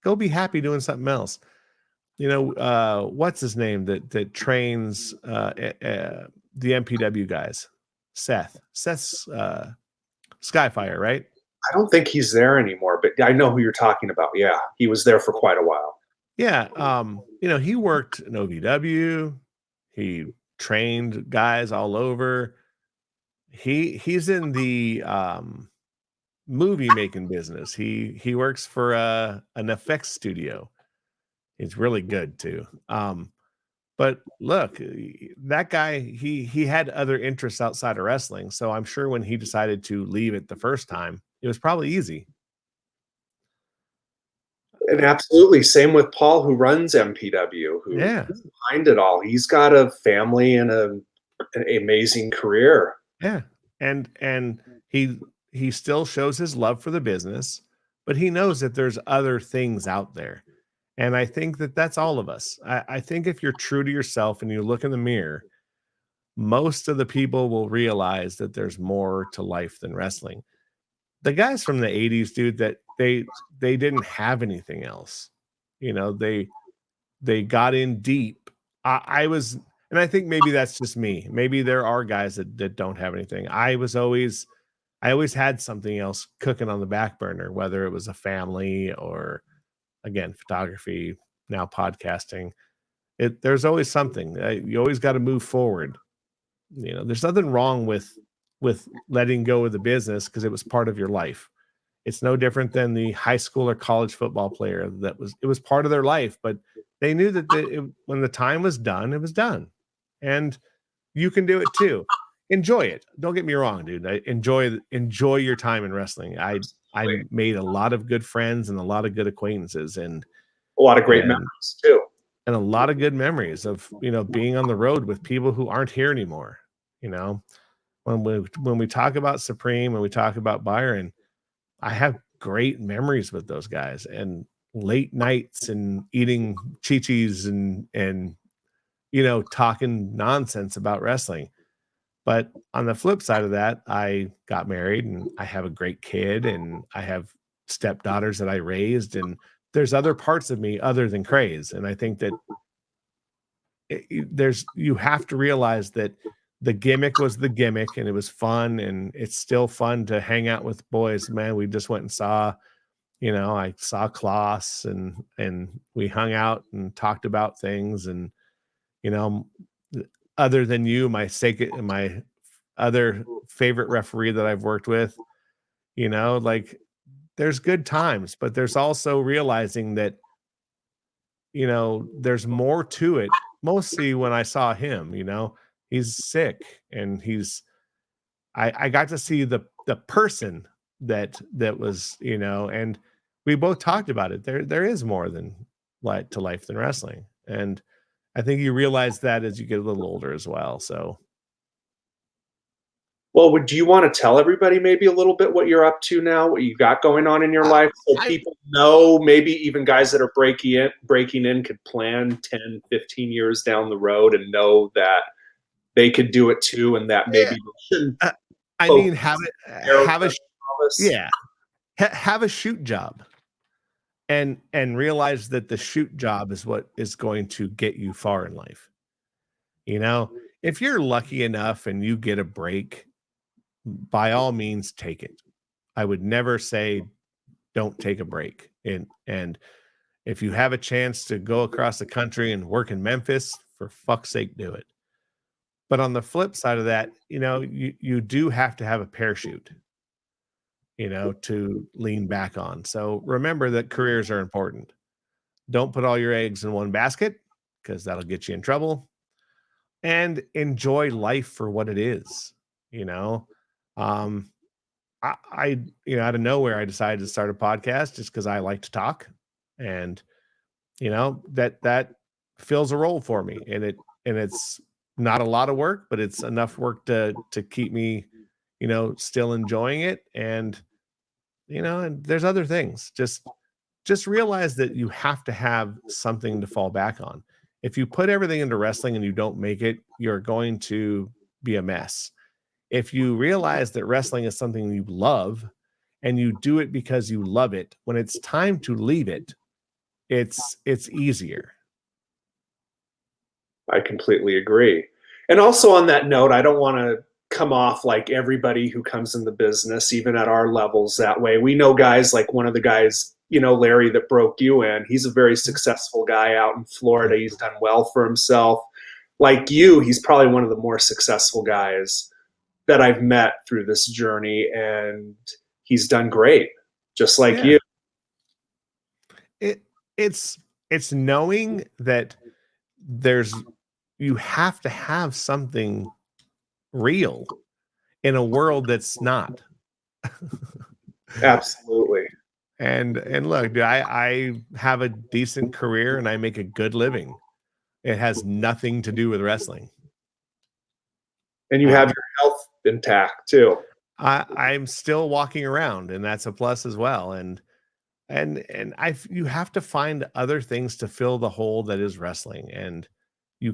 Go be happy doing something else. What's his name that trains the MPW guys? Seth's Skyfire, right? I don't think he's there anymore, but I know who you're talking about. Yeah, he was there for quite a while. Yeah, he worked in OVW. He trained guys all over. He's in the movie making business. He works for an effects studio. He's really good too. But look, that guy, he had other interests outside of wrestling. So I'm sure when he decided to leave it the first time, it was probably easy. And absolutely, same with Paul, who runs MPW, who's Yeah, behind it all. He's got a family and an amazing career. yeah. And he still shows his love for the business, but he knows that there's other things out there. And I think that that's all of us. I think if you're true to yourself and you look in the mirror, most of the people will realize that there's more to life than wrestling. The guys from the 80s, dude, that they didn't have anything else. You know, they got in deep. I was, and I think maybe that's just me. Maybe there are guys that don't have anything. I always had something else cooking on the back burner, whether it was a family or again, photography, now podcasting. There's always something. You always got to move forward. You know, there's nothing wrong with letting go of the business because it was part of your life. It's no different than the high school or college football player it was part of their life, but they knew that when the time was done, it was done. And you can do it too. Enjoy it. Don't get me wrong, dude. Enjoy your time in wrestling. I made a lot of good friends and a lot of good acquaintances and A lot of great and memories too. and a lot of good memories of being on the road with people who aren't here anymore. You know, when we talk about Supreme, when we talk about Byron, I have great memories with those guys and late nights and eating chi-chis and talking nonsense about wrestling. But on the flip side of that, I got married and I have a great kid and I have stepdaughters that I raised and there's other parts of me other than craze. And I think that you have to realize that the gimmick was the gimmick and it was fun and it's still fun to hang out with boys. Man, we just went and saw, I saw Klaus and we hung out and talked about things and, you know, other than you, my other favorite referee that I've worked with, like there's good times, but there's also realizing that, there's more to it. Mostly when I saw him, he's sick and I got to see the person that was, and we both talked about it. There is more than to life than wrestling. And I think you realize that as you get a little older as well. So Well, would you want to tell everybody maybe a little bit what you're up to now, what you got going on in your I, life, so I people know, maybe even guys that are breaking in could plan 10, 15 years down the road and know that they could do it too, and that maybe yeah, they shouldn't I mean focus have on it their have a promise. yeah have a shoot job and realize that the shoot job is what is going to get you far in life. If you're lucky enough and you get a break, by all means take it. I would never say don't take a break. And if you have a chance to go across the country and work in Memphis, for fuck's sake, do it. But on the flip side of that, you do have to have a parachute, to lean back on. So remember that careers are important. Don't put all your eggs in one basket because that'll get you in trouble. And enjoy life for what it is. You know, um, out of nowhere, I decided to start a podcast just because I like to talk, and that fills a role for me, and it's not a lot of work, but it's enough work to keep me, still enjoying it, and and there's other things. Just realize that you have to have something to fall back on. If you put everything into wrestling and you don't make it, you're going to be a mess. If you realize that wrestling is something you love and you do it because you love it, when it's time to leave it, it's easier. I completely agree. And also on that note, I don't want to come off like everybody who comes in the business, even at our levels, that way. We know guys like one of the guys, Larry, that broke you in. He's a very successful guy out in Florida. He's done well for himself. Like you, he's probably one of the more successful guys that I've met through this journey. And he's done great, just like Yeah. you. It's knowing that you have to have something real in a world that's not. Absolutely. And look, dude, I have a decent career and I make a good living. It has nothing to do with wrestling. And you have your health intact too. I'm still walking around, and that's a plus as well. And you have to find other things to fill the hole that is wrestling, and you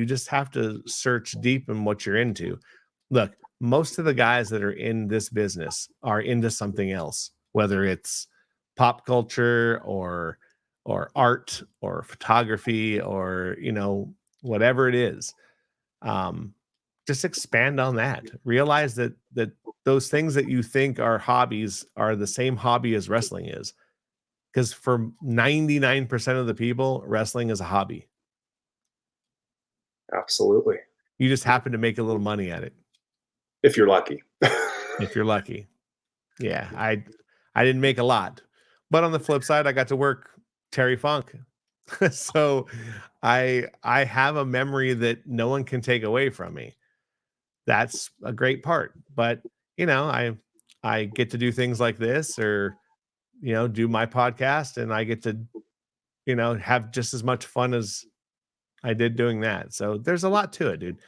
just have to search deep in what you're into. Look, most of the guys that are in this business are into something else, whether it's pop culture or art or photography or whatever it is. um just expand on that. Realize that those things that you think are hobbies are the same hobby as wrestling is, because for 99% of the people, wrestling is a hobby. Absolutely. You just happen to make a little money at it If you're lucky. if you're lucky. Yeah, I didn't make a lot, but on the flip side, I got to work Terry Funk. So I have a memory that no one can take away from me. That's a great part. But I get to do things like this, or do my podcast, and I get to have just as much fun as I did doing that. So there's a lot to it, dude.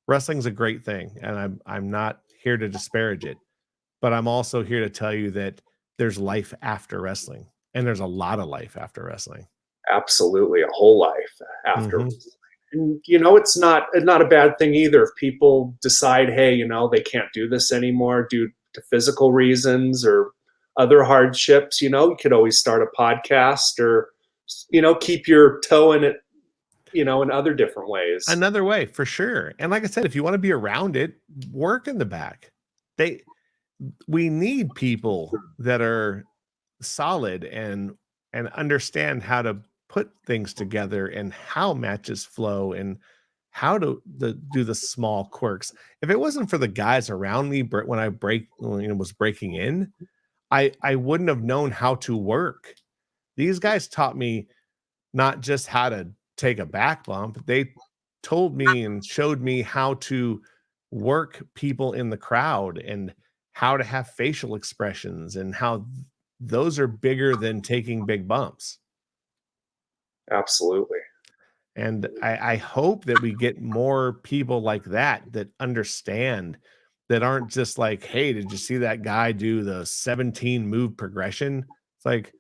Wrestling's a great thing, and I'm not here to disparage it, but I'm also here to tell you that there's life after wrestling, and there's a lot of life after wrestling. Absolutely, a whole life after. Mhm. And it's not a bad thing either if people decide, hey, they can't do this anymore due to physical reasons or other hardships. You could always start a podcast or keep your toe in it, in other different ways. Another way for sure. And like I said, if you want to be around it, work in the back. They We need people that are solid and understand how to put things together and how matches flow and how to do the small quirks. If it wasn't for the guys around me when was breaking in, I wouldn't have known how to work. These guys taught me not just how to take a back bump, they told me and showed me how to work people in the crowd and how to have facial expressions and how those are bigger than taking big bumps. Absolutely. And I hope that we get more people like that understand, that aren't just like, hey, did you see that guy do the 17 move progression? It's like,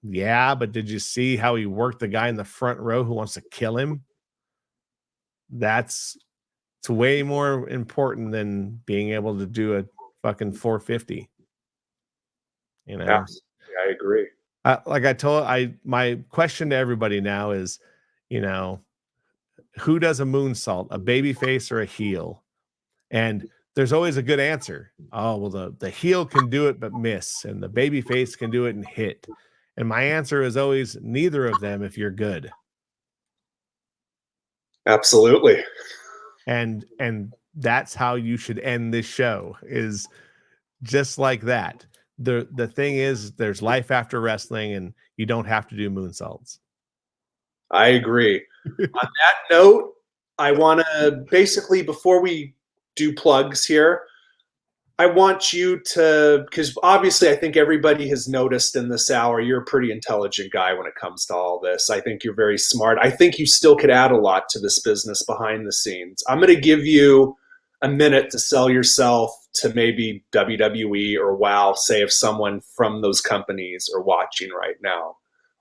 Yeah, but did you see how he worked the guy in the front row who wants to kill him? That's It's way more important than being able to do a fucking 450. You know, Absolutely, I agree. like my question to everybody now is, you know, who does a moonsault, a baby face or a heel? And there's always a good answer. Oh, well, the heel can do it but miss, and the baby face can do it and hit. And my answer is always neither of them if you're good. Absolutely. And that's how you should end this show, is just like that. The thing is, there's life after wrestling, and you don't have to do moonsaults. I agree. On that note, I want to basically, before we do plugs here, I want you to, because obviously I think everybody has noticed in this hour, you're a pretty intelligent guy when it comes to all this. I think you're very smart. I think you still could add a lot to this business behind the scenes. I'm going to give you a minute to sell yourself to maybe WWE or WOW, say if someone from those companies are watching right now.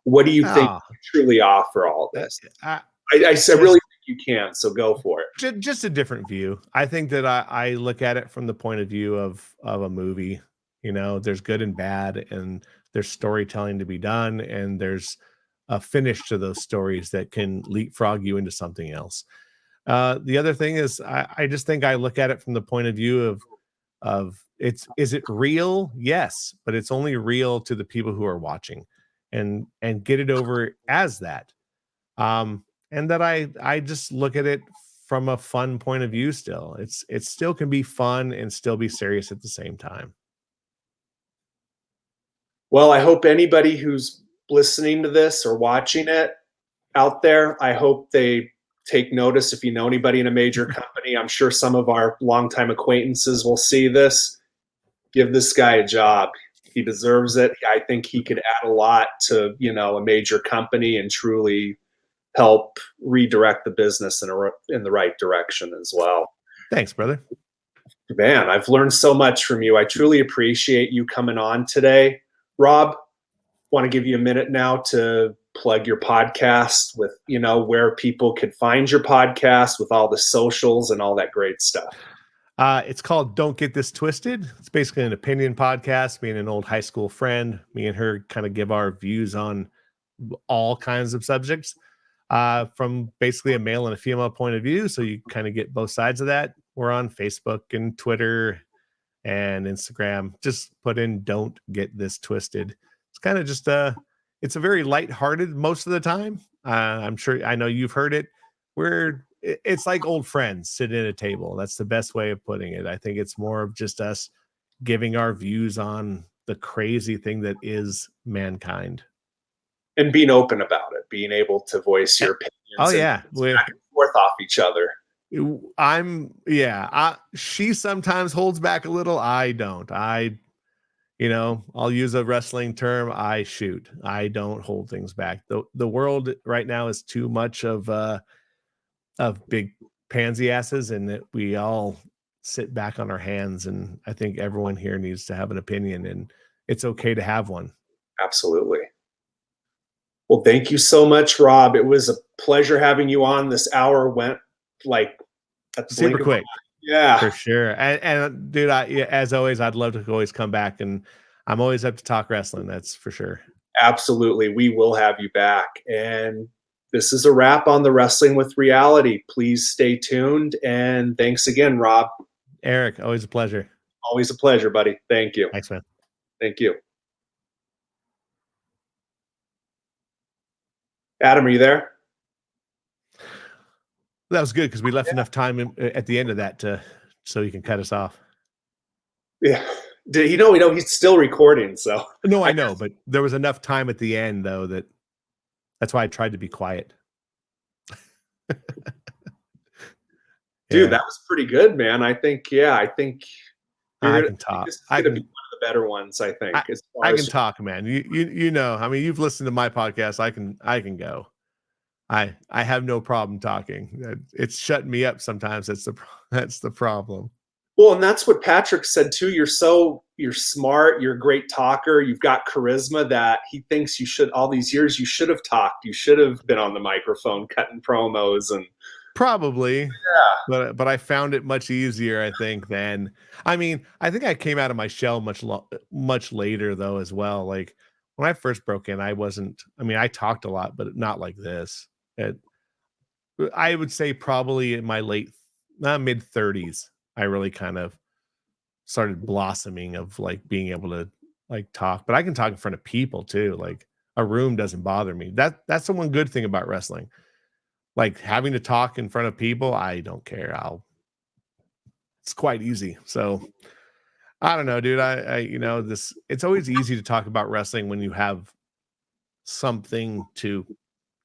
What do you think Ah, you truly offer all uh, this? I, I really just think you can, so go for it. just a different view. I think that I look at it from the point of view of a movie. There's good and bad, and there's storytelling to be done, and there's a finish to those stories that can leapfrog you into something else. The other thing is, I just think I look at it from the point of view of is it real? Yes, but it's only real to the people who are watching, and get it over as that. And that I just look at it from a fun point of view still. It still can be fun and still be serious at the same time. Well, I hope anybody who's listening to this or watching it out there, I hope they take notice. If you know anybody in a major company, I'm sure some of our longtime acquaintances will see this. Give this guy a job. He deserves it. I think he could add a lot to, a major company and truly help redirect the business in the right direction as well. Thanks, brother. Man, I've learned so much from you. I truly appreciate you coming on today. Robb, want to give you a minute now to plug your podcast with, where people could find your podcast with all the socials and all that great stuff. It's called Don't Get This Twisted. It's basically an opinion podcast. Me and an old high school friend, me and her kind of give our views on all kinds of subjects from basically a male and a female point of view. So you kind of get both sides of that. We're on Facebook and Twitter and Instagram. Just put in Don't Get This Twisted. It's kind of just it's a very lighthearted most of the time. I'm sure, I know you've heard it. It's like old friends sitting at a table. That's the best way of putting it. I think it's more of just us giving our views on the crazy thing that is mankind. And being open about it, being able to voice your opinions. Oh, yeah. Back and forth off each other. She sometimes holds back a little. I don't. I'll use a wrestling term. I shoot. I don't hold things back. The world right now is too much of big pansy asses, and that we all sit back on our hands. And I think everyone here needs to have an opinion, and it's okay to have one. Absolutely. Well, thank you so much, Robb. It was a pleasure having you on. This hour went like super quick. Yeah, for sure. And dude, as always, I'd love to always come back, and I'm always up to talk wrestling. That's for sure. Absolutely. We will have you back. And this is a wrap on the Wrestling with Reality. Please stay tuned. And thanks again, Robb. Eric, always a pleasure. Always a pleasure, buddy. Thank you. Thanks, man. Thank you. Adam, are you there? That was good because we left enough time at the end of that so you can cut us off. Yeah. Did you know he's still recording? So no, I know, but there was enough time at the end though that's why I tried to be quiet. Dude, that was pretty good, man. I think I can talk. This is going to be one of the better ones, I think. I can talk, man. You know, I mean, you've listened to my podcast. I can go. I have no problem talking. It's shutting me up sometimes. That's the problem. Well, and that's what Patrick said too. You're smart. You're a great talker. You've got charisma that he thinks all these years you should have talked. You should have been on the microphone cutting promos and probably. Yeah. But I found it much easier, I think, than I think I came out of my shell much later though as well. Like when I first broke in, I talked a lot, but not like this. I would say probably in my mid 30s, I really kind of started blossoming of like being able to like talk, but I can talk in front of people too. Like a room doesn't bother me. That's the one good thing about wrestling. Like having to talk in front of people, I don't care. It's quite easy. So I don't know, dude. It's always easy to talk about wrestling when you have something to,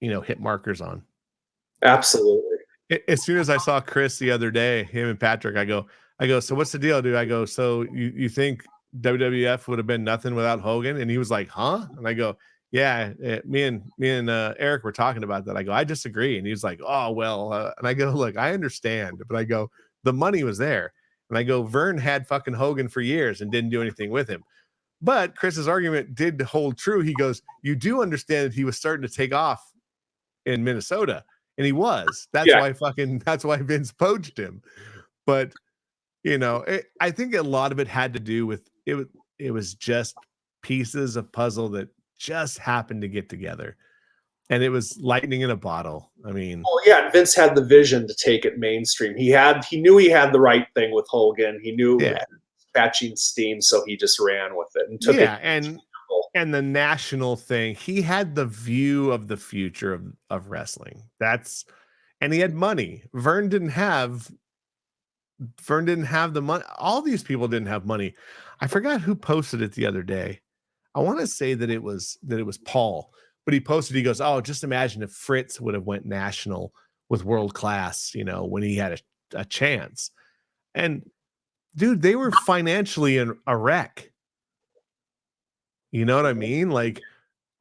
hit markers on. Absolutely. As soon as I saw Chris the other day, him and Patrick, I go, so what's the deal, dude? I go, so you think WWF would have been nothing without Hogan? And he was like, huh? And I go, yeah, me and Eric were talking about that. I go, I disagree. And he's like, oh, well, and I go, look, I understand, but I go, the money was there. And I go, Vern had fucking Hogan for years and didn't do anything with him. But Chris's argument did hold true. He goes, you do understand that he was starting to take off in Minnesota. And he was. That's why Vince poached him. But, I think a lot of it had to do with it. It was just pieces of puzzle that just happened to get together. And it was lightning in a bottle. Vince had the vision to take it mainstream. He knew he had the right thing with Hogan. He knew catching steam, so he just ran with it and took it. And the national thing, he had the view of the future of wrestling. And he had money. Vern didn't have the money. All these people didn't have money. I forgot who posted it the other day. I want to say that it was Paul, but he posted, he goes, "Oh, just imagine if Fritz would have went national with World Class, when he had a chance." And dude, they were financially in a wreck. You know what I mean? Like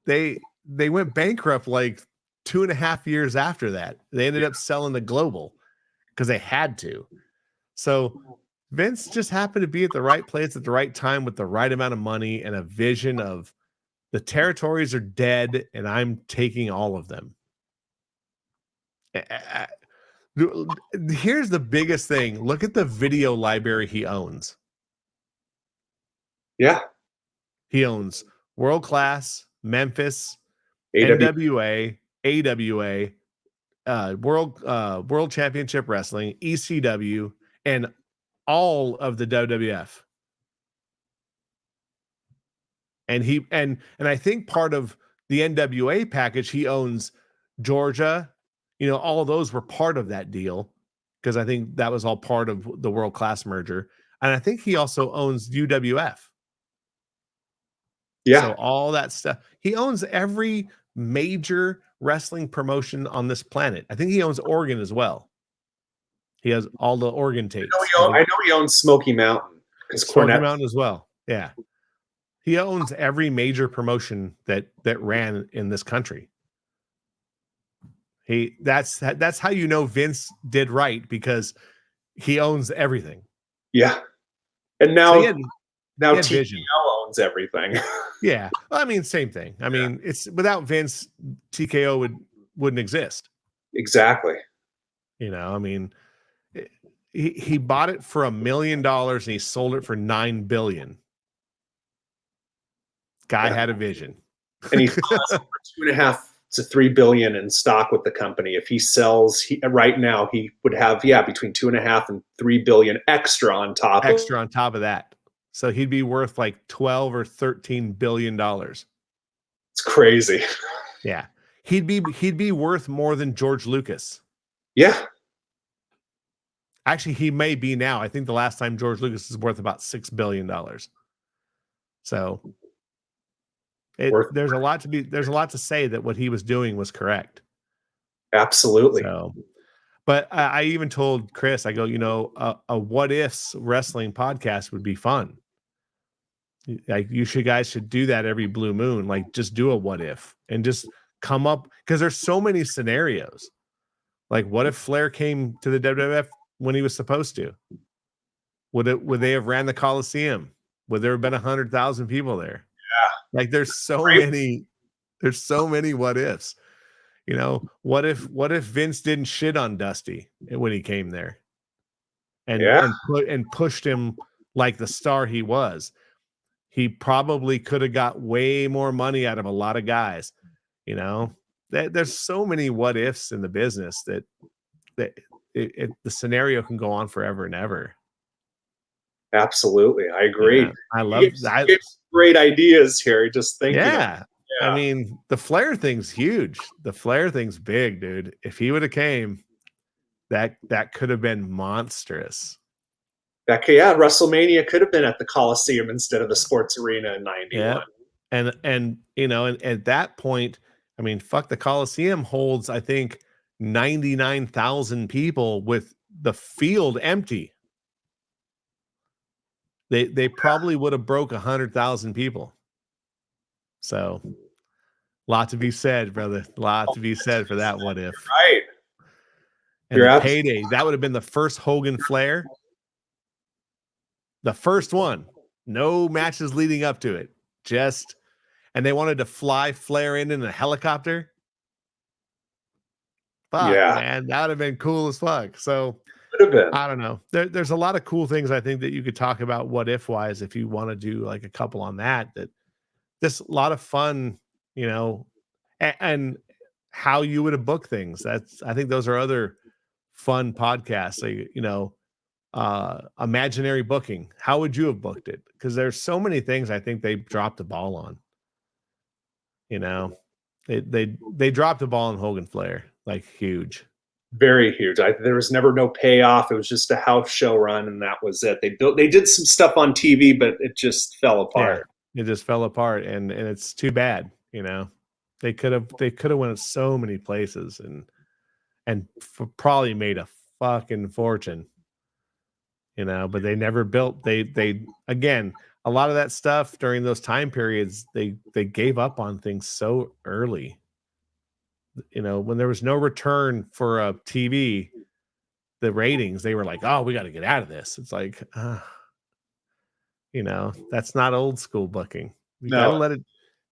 they went bankrupt like 2.5 years after that. They ended up selling the Global because they had to. So Vince just happened to be at the right place at the right time with the right amount of money and a vision of the territories are dead and I'm taking all of them. Here's the biggest thing. Look at the video library he owns. Yeah. He owns World Class, Memphis, AW. NWA, AWA, World Championship Wrestling, ECW, and all of the WWF. And I think part of the NWA package, he owns Georgia. All of those were part of that deal because I think that was all part of the World Class merger. And I think he also owns UWF. Yeah. So all that stuff. He owns every major wrestling promotion on this planet. I think he owns Oregon as well. He has all the Oregon tapes. I know he owns Smoky Mountain because Smoky Mountain as well. Yeah. He owns every major promotion that ran in this country. That's how you know Vince did right, because he owns everything. Yeah. And now So now TKO vision. Owns everything. Yeah. Well, I mean, same thing. I mean, it's without Vince, TKO wouldn't exist. Exactly. I mean, he bought it for $1 million and he sold it for $9 billion. Guy had a vision. And he sells for $2.5 to $3 billion in stock with the company. If he sells right now, he would have between $2.5 and $3 billion extra on top of that. So he'd be worth like 12 or 13 billion dollars. It's crazy. Yeah. He'd be worth more than George Lucas. Yeah. Actually, he may be now. I think the last time George Lucas is worth about $6 billion. So there's a lot to say that what he was doing was correct. Absolutely. So, but I even told Chris, I go, a what ifs wrestling podcast would be fun. Like guys should do that every blue moon. Like just do a what if and just come up, because there's so many scenarios. Like what if Flair came to the WWF when he was supposed to? Would they have ran the Coliseum? Would there have been 100,000 people there? Yeah. Like there's so many what ifs. What if Vince didn't shit on Dusty when he came there and pushed him like the star he was? He probably could have got way more money out of a lot of guys. There's so many what ifs in the business that the scenario can go on forever and ever. Absolutely. I agree. Yeah, I love that. Great ideas here. Just thinking. Yeah. I mean, the Flair thing's huge. The Flair thing's big, dude. If he would have came, that could have been monstrous. WrestleMania could have been at the Coliseum instead of the Sports Arena in '91. Yeah. And at that point, I mean, fuck, the Coliseum holds, I think, 99,000 people with the field empty. They probably would have broke 100,000 people. So, lot to be said, brother. Lot to be said for that what if. Right. And the payday, that would have been the first Hogan Flair. The first one. No matches leading up to it. And they wanted to fly Flair in a helicopter. Fuck, man. That would have been cool as fuck. So, I don't know. There's a lot of cool things I think that you could talk about what if wise if you want to do like a couple on that. Just a lot of fun, and how you would have booked things. I think those are other fun podcasts. Imaginary booking. How would you have booked it? Because there's so many things I think they dropped the ball on. They dropped the ball on Hogan Flair, like huge. Very huge. There was never no payoff. It was just a house show run, and that was it. They did some stuff on TV, but it just fell apart. It just fell apart, and it's too bad. They could have went so many places and probably made a fucking fortune. But they never built. They again, a lot of that stuff during those time periods, they gave up on things so early. When there was no return for a TV, the ratings, they were like, "Oh, we got to get out of this." It's like, that's not old school booking. You No.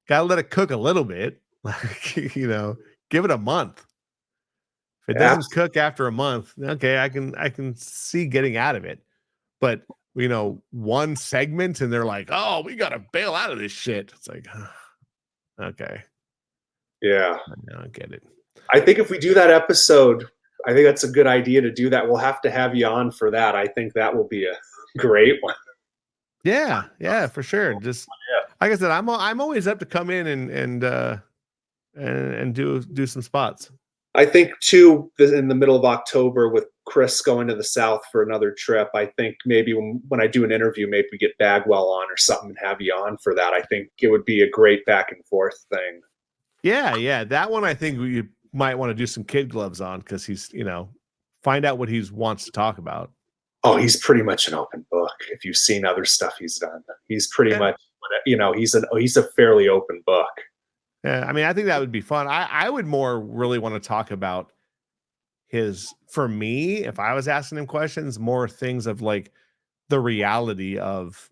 gotta let it cook a little bit. Like, give it a month. If it doesn't cook after a month, okay, I can see getting out of it. But one segment and they're like, "Oh, we gotta bail out of this shit." It's like, okay, Yeah. I get it. I think if we do that episode, I think that's a good idea to do that. We'll have to have you on for that. I think that will be a great one. Yeah, for sure. Just like I said, I'm always up to come in and do some spots. I think too, in the middle of October with Chris going to the South for another trip, I think maybe when I do an interview, maybe we get Bagwell on or something and have you on for that. I think it would be a great back and forth thing. Yeah. That one, I think we might want to do some kid gloves on because he's, find out what he wants to talk about. Oh, he's pretty much an open book. If you've seen other stuff he's done, he's pretty much, he's a fairly open book. Yeah, I mean, I think that would be fun. I would more really want to talk about for me, if I was asking him questions, more things of like the reality of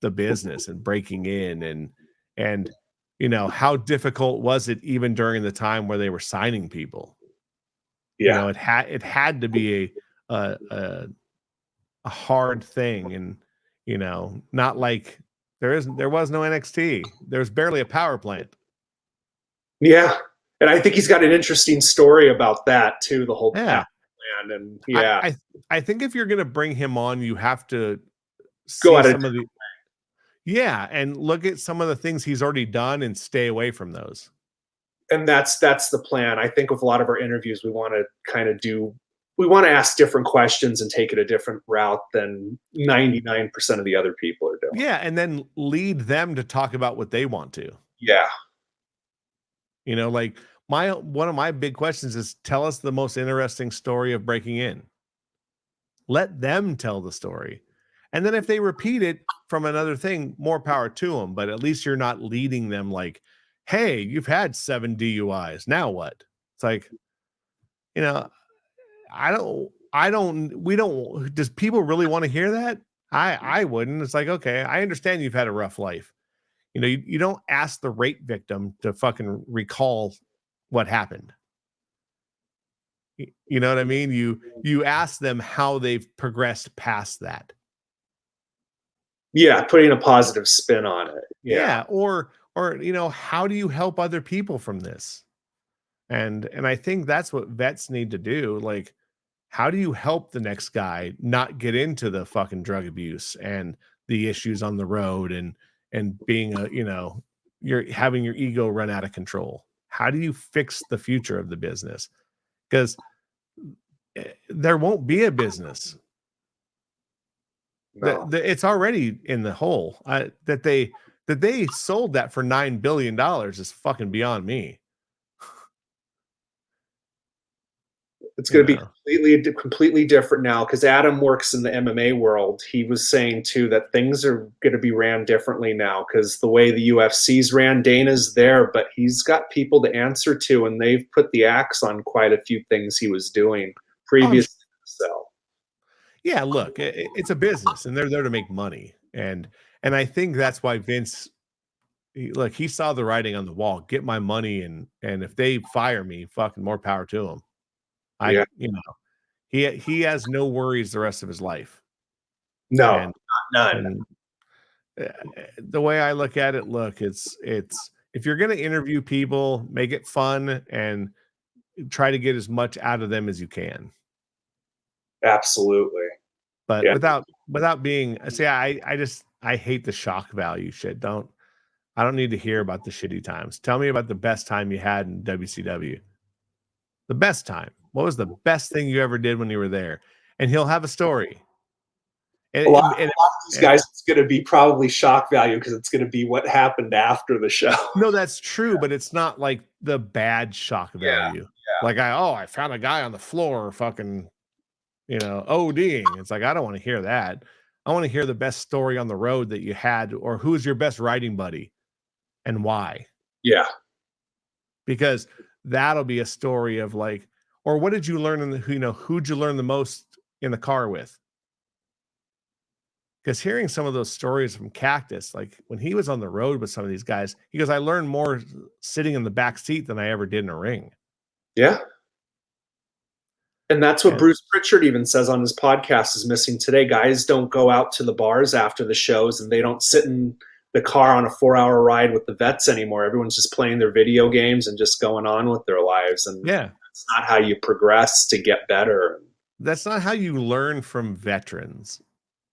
the business and breaking in and how difficult was it even during the time where they were signing people? Yeah. It had to be a hard thing, and not like there was no NXT. There's barely a power plant. Yeah. And I think he's got an interesting story about that too, the whole power plant. And I think if you're gonna bring him on, you have to go at some of the and look at some of the things he's already done and stay away from those. And that's the plan. I think with a lot of our interviews, we want to ask different questions and take it a different route than 99% of the other people are doing. Yeah, and then lead them to talk about what they want to. Yeah. Like one of my big questions is, tell us the most interesting story of breaking in. Let them tell the story. And then if they repeat it from another thing, more power to them. But at least you're not leading them like, "Hey, you've had 7 DUIs. Now what?" It's like, does people really want to hear that? I wouldn't. It's like, okay, I understand you've had a rough life. You don't ask the rape victim to fucking recall what happened. You know what I mean? You ask them how they've progressed past that. Yeah, putting a positive spin on it. Yeah. Or how do you help other people from this? And I think that's what vets need to do. Like, how do you help the next guy not get into the fucking drug abuse and the issues on the road and being you're having your ego run out of control? How do you fix the future of the business? Because there won't be a business. No. It's already in the hole. That they sold that for $9 billion is fucking beyond me. It's going to be completely different now because Adam works in the MMA world. He was saying too that things are going to be ran differently now because the way the UFC's ran, Dana's there, but he's got people to answer to, and they've put the axe on quite a few things he was doing previously. So, yeah, look, it's a business, and they're there to make money, and I think that's why Vince. Look, he saw the writing on the wall. Get my money, and if they fire me, fucking more power to them. He has no worries the rest of his life. No, none. And the way I look at it, it's if you're going to interview people, make it fun and try to get as much out of them as you can. Absolutely. But without being, I hate the shock value shit. I don't need to hear about the shitty times. Tell me about the best time you had in WCW. The best time. What was the best thing you ever did when you were there? And he'll have a story. And a lot of these guys, it's going to be probably shock value because it's going to be what happened after the show. No, that's true, but it's not like the bad shock value. Like I found a guy on the floor fucking, ODing. It's like, I don't want to hear that. I want to hear the best story on the road that you had, or who's your best riding buddy and why. Yeah. Because that'll be a story of like, or what did you learn who'd you learn the most in the car with? Because hearing some of those stories from Cactus, like when he was on the road with some of these guys, he goes, I learned more sitting in the back seat than I ever did in a ring. Yeah. And that's what Bruce Pritchard even says on his podcast is missing today. Guys don't go out to the bars after the shows, and they don't sit in the car on a 4-hour ride with the vets anymore. Everyone's just playing their video games and just going on with their lives. And it's not how you progress to get better. That's not how you learn from veterans.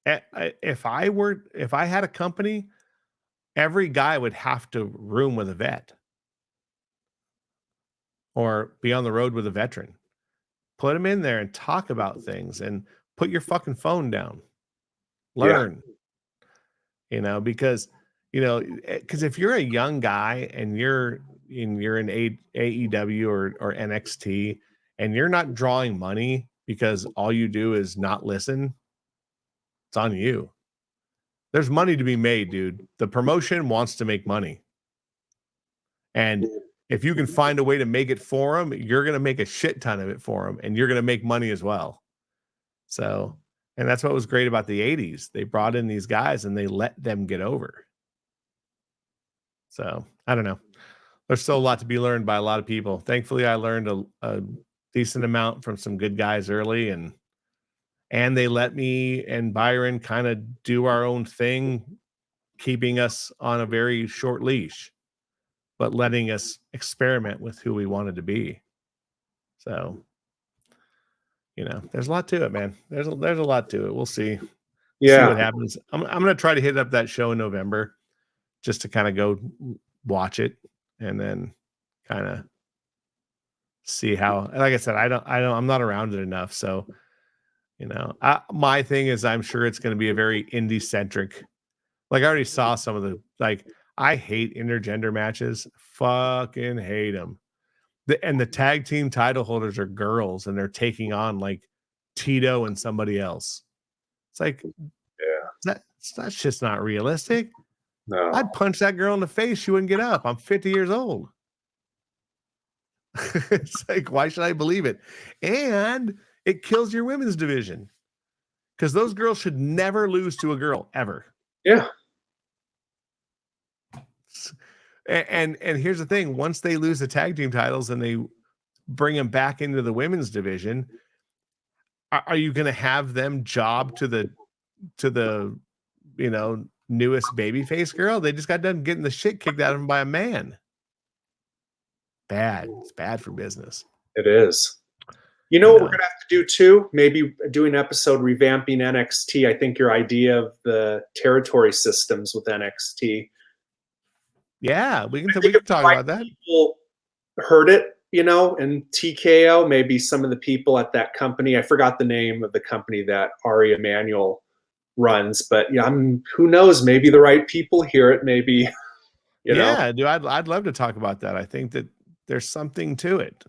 If I had a company, every guy would have to room with a vet or be on the road with a veteran. Put them in there and talk about things and put your fucking phone down. Learn, because if you're a young guy and you're in AEW or NXT and you're not drawing money because all you do is not listen, it's on you. There's money to be made, dude. The promotion wants to make money. And if you can find a way to make it for them, you're going to make a shit ton of it for them, and you're going to make money as well. So, and that's what was great about the 80s. They brought in these guys and they let them get over. So, I don't know. There's still a lot to be learned by a lot of people. Thankfully, I learned a decent amount from some good guys early, and they let me and Byron kind of do our own thing, keeping us on a very short leash, but letting us experiment with who we wanted to be. So, there's a lot to it, man. There's a lot to it. We'll see. See what happens. I'm going to try to hit up that show in November just to kind of go watch it and then kind of see how, like I said, I'm not around it enough. So, my thing is, I'm sure it's going to be a very indie centric. Like I already saw some of the, I hate intergender matches. Fucking hate them. And the tag team title holders are girls and they're taking on like Tito and somebody else. It's like, that's just not realistic. No. I'd punch that girl in the face. She wouldn't get up. I'm 50 years old. It's like, why should I believe it? And it kills your women's division because those girls should never lose to a girl ever. Yeah. And here's the thing: once they lose the tag team titles and they bring them back into the women's division, are you going to have them job to the newest babyface girl? They just got done getting the shit kicked out of them by a man. Bad. It's bad for business. It is. What we're going to have to do too? Maybe do an episode revamping NXT. I think your idea of the territory systems with NXT. Yeah, we can talk about that. People heard it, in TKO. Maybe some of the people at that company. I forgot the name of the company that Ari Emanuel runs, but who knows? Maybe the right people hear it. Maybe, dude, I'd love to talk about that. I think that there's something to it.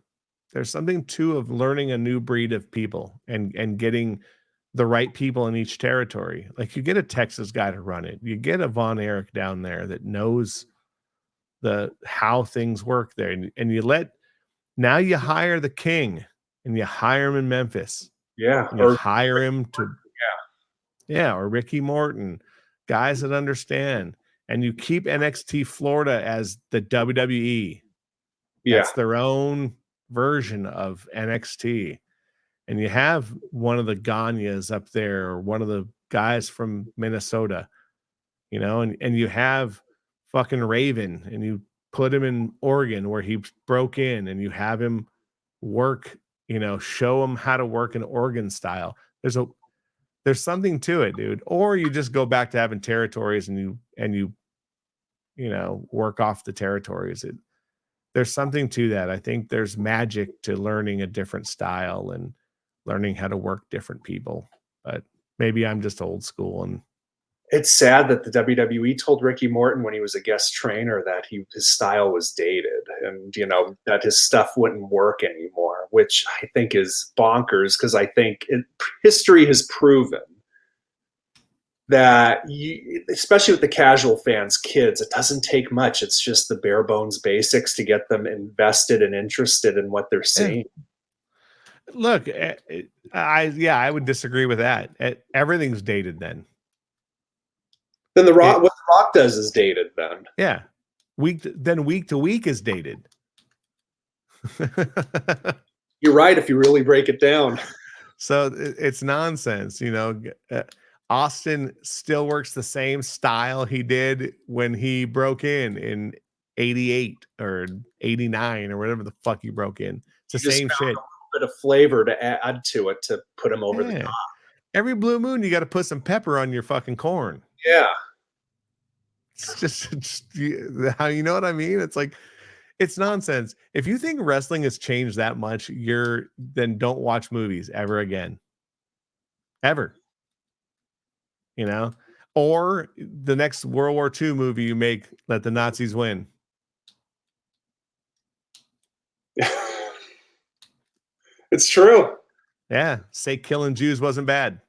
There's something of learning a new breed of people and getting the right people in each territory. Like you get a Texas guy to run it. You get a Von Erich down there that knows how things work there. And now you hire the king and you hire him in Memphis. Yeah. And you hire him to, or Ricky Morton, guys that understand. And you keep NXT Florida as the WWE. Yeah. That's their own version of NXT. And you have one of the Ganyas up there, or one of the guys from Minnesota, and you have fucking Raven, and you put him in Oregon where he broke in, and you have him work, show him how to work an Oregon style. There's something to it, dude. Or you just go back to having territories and you work off the territories. There's something to that. I think there's magic to learning a different style and learning how to work different people. But maybe I'm just old school and It's sad that the WWE told Ricky Morton when he was a guest trainer that his style was dated, and that his stuff wouldn't work anymore, which I think is bonkers, because I think history has proven that especially with the casual fans, kids, it doesn't take much. It's just the bare bones basics to get them invested and interested in what they're seeing. Look, I would disagree with that. Everything's dated then. Then what the Rock does is dated then. Yeah. Week to week is dated. You're right if you really break it down. So it's nonsense, Austin still works the same style he did when he broke in 88 or 89 or whatever the fuck he broke in. It's the same shit. A little bit of flavor to add to it to put him over the top. Every blue moon, you got to put some pepper on your fucking corn. Yeah. It's just how, you know what I mean? It's like, it's nonsense. If you think wrestling has changed that much, then don't watch movies ever again. Ever. Or the next World War II movie you make, let the Nazis win. It's true. Yeah. Say killing Jews wasn't bad.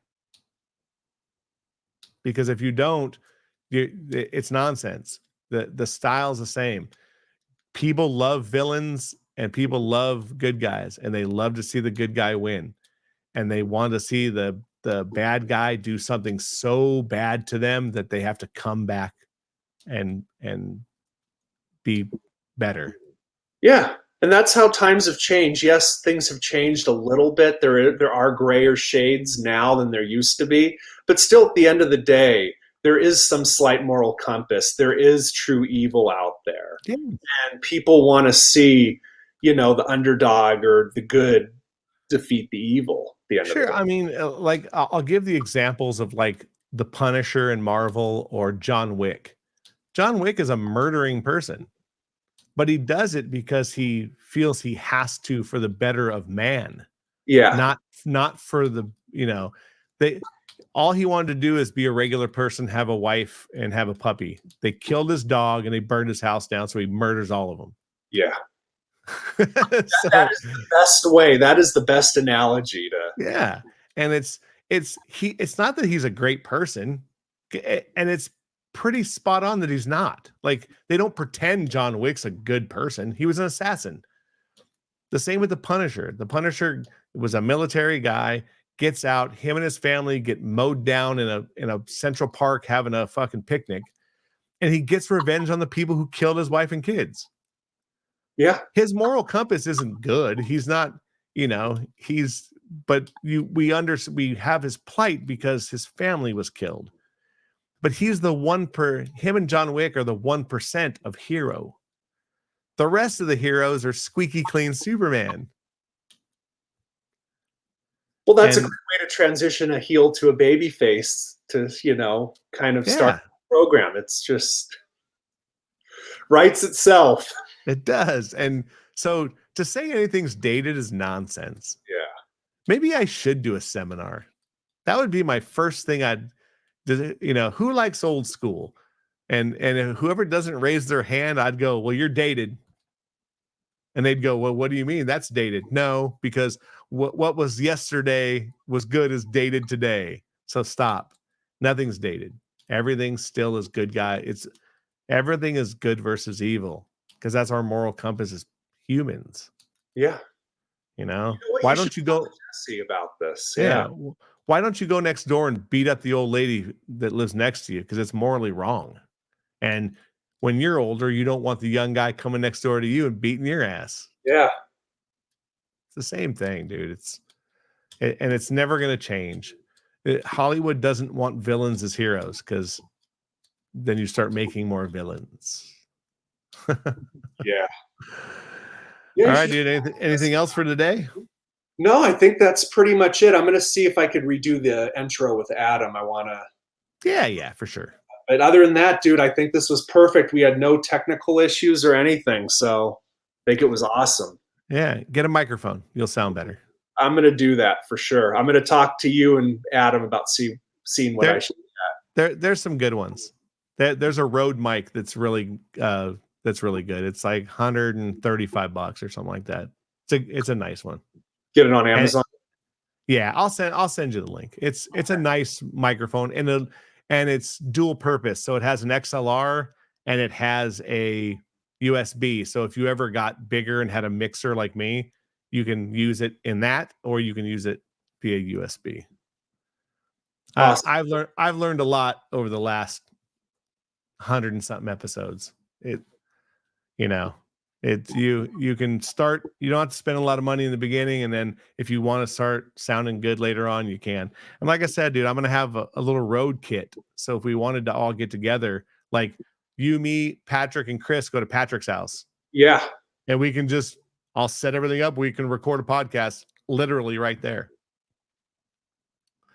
Because if you don't, it's nonsense. The style's the same. People love villains and people love good guys, and they love to see the good guy win. And they want to see the bad guy do something so bad to them that they have to come back and be better. Yeah. And that's how times have changed. Yes, things have changed a little bit. There are grayer shades now than there used to be, but still at the end of the day, there is some slight moral compass. There is true evil out there. Yeah. And people want to see, the underdog or the good defeat the evil. Sure. I mean, like, I'll give the examples of like the Punisher in Marvel or John Wick. John Wick is a murdering person, but he does it because he feels he has to for the better of man. Yeah. Not for the, all he wanted to do is be a regular person, have a wife and have a puppy. They killed his dog and they burned his house down. So he murders all of them. Yeah. That is the best way. That is the best analogy to. Yeah. And it's not that he's a great person, and it's pretty spot on that he's not. Like, they don't pretend John Wick's a good person. He was an assassin. The same with the Punisher. The Punisher was a military guy, gets out, him and his family get mowed down in a Central Park having a fucking picnic, and he gets revenge on the people who killed his wife and kids. Yeah. His moral compass isn't good. He's not, but we have his plight because his family was killed. But he's him and John Wick are the 1% of hero. The rest of the heroes are squeaky clean Superman. Well, that's a great way to transition a heel to a baby face to, kind of start the program. It's just writes itself. It does. And so to say anything's dated is nonsense. Yeah. Maybe I should do a seminar. That would be my first thing. Who likes old school? And whoever doesn't raise their hand, I'd go, well, you're dated. And they'd go, well, what do you mean that's dated? No, because what was yesterday was good as dated today. So stop. Nothing's dated. Everything still is good guy. Everything is good versus evil, because that's our moral compass as humans. Yeah. Why don't you go see about this? Yeah. Why don't you go next door and beat up the old lady that lives next to you? Because it's morally wrong. And when you're older, you don't want the young guy coming next door to you and beating your ass. Yeah. It's the same thing, dude. And it's never going to change. Hollywood doesn't want villains as heroes, because then you start making more villains. Yeah. All right, dude. Anything else for today? No, I think that's pretty much it. I'm going to see if I could redo the intro with Adam. I want to. Yeah, for sure. But other than that, dude, I think this was perfect. We had no technical issues or anything. So I think it was awesome. Yeah. Get a microphone. You'll sound better. I'm going to do that for sure. I'm going to talk to you and Adam about seeing what I should do. There's some good ones. There's a Rode mic that's really good. It's like $135 or something like that. It's a nice one. Get it on And Amazon. yeah, I'll send you the link. It's a nice microphone and it's dual purpose. So it has an XLR and it has a USB. So if you ever got bigger and had a mixer like me, you can use it in that, or you can use it via USB. Awesome. I've learned a lot over the last 100 and something episodes. You can start, you don't have to spend a lot of money in the beginning, and then if you want to start sounding good later on, you can. And like I said, dude, I'm gonna have a little road kit. So if we wanted to all get together, like you, me, Patrick, and Chris go to Patrick's house. Yeah. And we can I'll set everything up. We can record a podcast literally right there.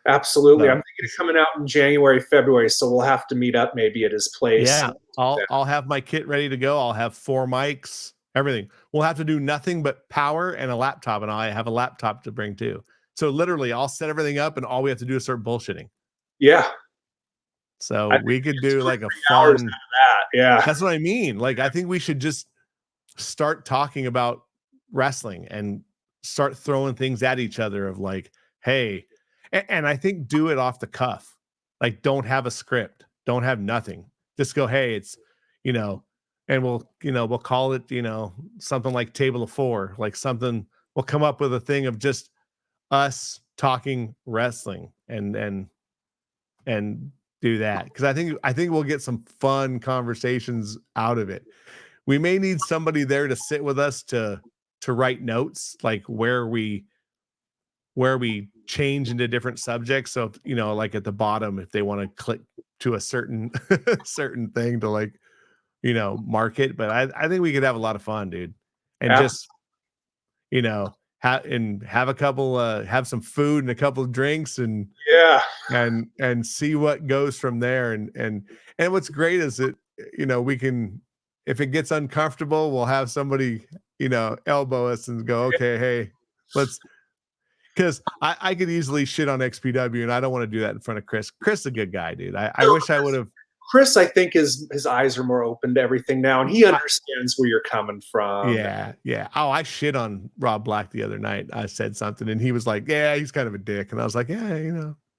Absolutely. I'm thinking of coming out in January, February, so we'll have to meet up maybe at his place. Yeah, I'll have my kit ready to go. I'll have 4 mics, everything. We'll have to do nothing but power and a laptop, and I have a laptop to bring too. So literally, I'll set everything up, and all we have to do is start bullshitting. Yeah. So we could do like a fun. That. Yeah. That's what I mean. Like, I think we should just start talking about wrestling and start throwing things at each other of like, hey, and I think do it off the cuff. Like, don't have a script, don't have nothing. Just go, hey, it's, and we'll call it, something like Table of Four, like something. We'll come up with a thing of just us talking wrestling and do that, because I think we'll get some fun conversations out of it. We may need somebody there to sit with us to write notes, like where we change into different subjects. So, like at the bottom, if they want to click to a certain certain thing to like, market. But I think we could have a lot of fun, dude. And just, have a couple, have some food and a couple of drinks and and see what goes from there. And what's great is that, we can, if it gets uncomfortable, we'll have somebody, elbow us and go, okay, hey, let's, because I could easily shit on XPW, and I don't want to do that in front of Chris. Chris is a good guy, dude. I wish I would have. Chris, I think his eyes are more open to everything now, and he understands where you're coming from. Yeah. Oh, I shit on Robb Black the other night. I said something, and he was like, "Yeah, he's kind of a dick," and I was like, "Yeah,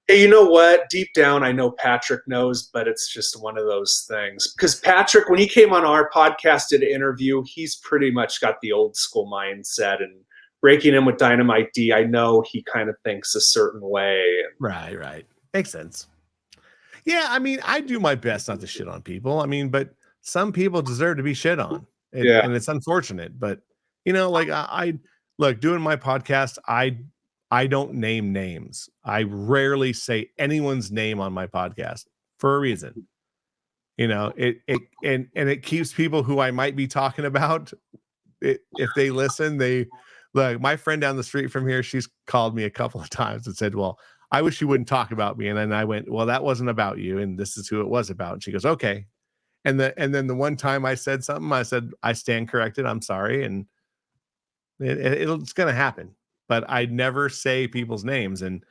Hey, you know what? Deep down, I know Patrick knows, but it's just one of those things. Because Patrick, when he came on our podcast, did an interview, he's pretty much got the old school mindset, and breaking in with Dynamite D, I know he kind of thinks a certain way. Right. Makes sense. Yeah, I mean, I do my best not to shit on people. I mean, but some people deserve to be shit on. And it's unfortunate. But, like I look, doing my podcast, I don't name names. I rarely say anyone's name on my podcast for a reason. It keeps people who I might be talking about, if they listen, look, my friend down the street from here, she's called me a couple of times and said, well, I wish you wouldn't talk about me. And then I went, well, that wasn't about you, and this is who it was about. And she goes, okay. And then the one time I said something, I said, I stand corrected. I'm sorry. And it's going to happen, but I never say people's names. And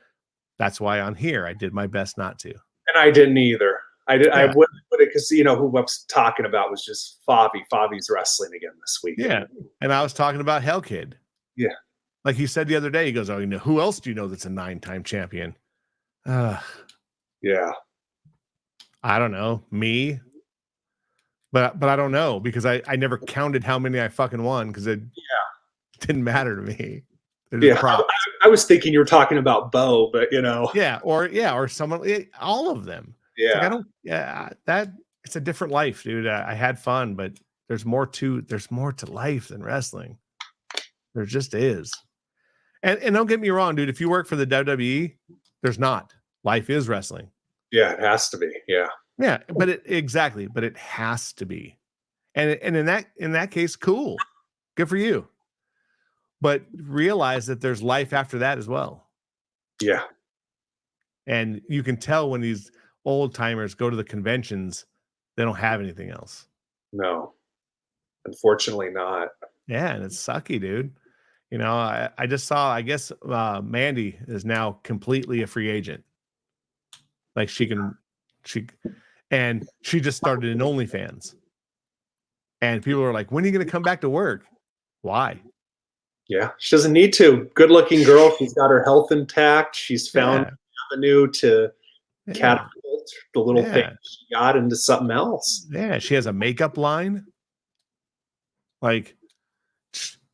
that's why on here, I did my best not to. And I didn't either. I wouldn't put it because, who I was talking about was just Favi. Favi's wrestling again this week. Yeah. And I was talking about Hell Kid. Yeah. Like he said the other day, he goes, oh, who else do you know that's a 9-time champion? Yeah. I don't know. Me. But I don't know, because I never counted how many I fucking won, because it didn't matter to me. I was thinking you were talking about Bo, but or someone, all of them. Yeah. Like that it's a different life, dude. I had fun, but there's more to life than wrestling. There just is. And don't get me wrong, dude. If you work for the WWE, there's not. Life is wrestling. Yeah, it has to be. Yeah. Yeah, but it has to be. And in that case, cool. Good for you. But realize that there's life after that as well. Yeah. And you can tell when these old timers go to the conventions, they don't have anything else. No. Unfortunately not. Yeah, and it's sucky, dude. I just saw, I guess Mandy is now completely a free agent. Like she can She just started an OnlyFans. And people are like, when are you going to come back to work? Why? Yeah, she doesn't need to. Good looking girl. She's got her health intact. She's found Yeah. an avenue to Yeah. catapult the little thing she got into something else. Yeah. She has a makeup line. Like,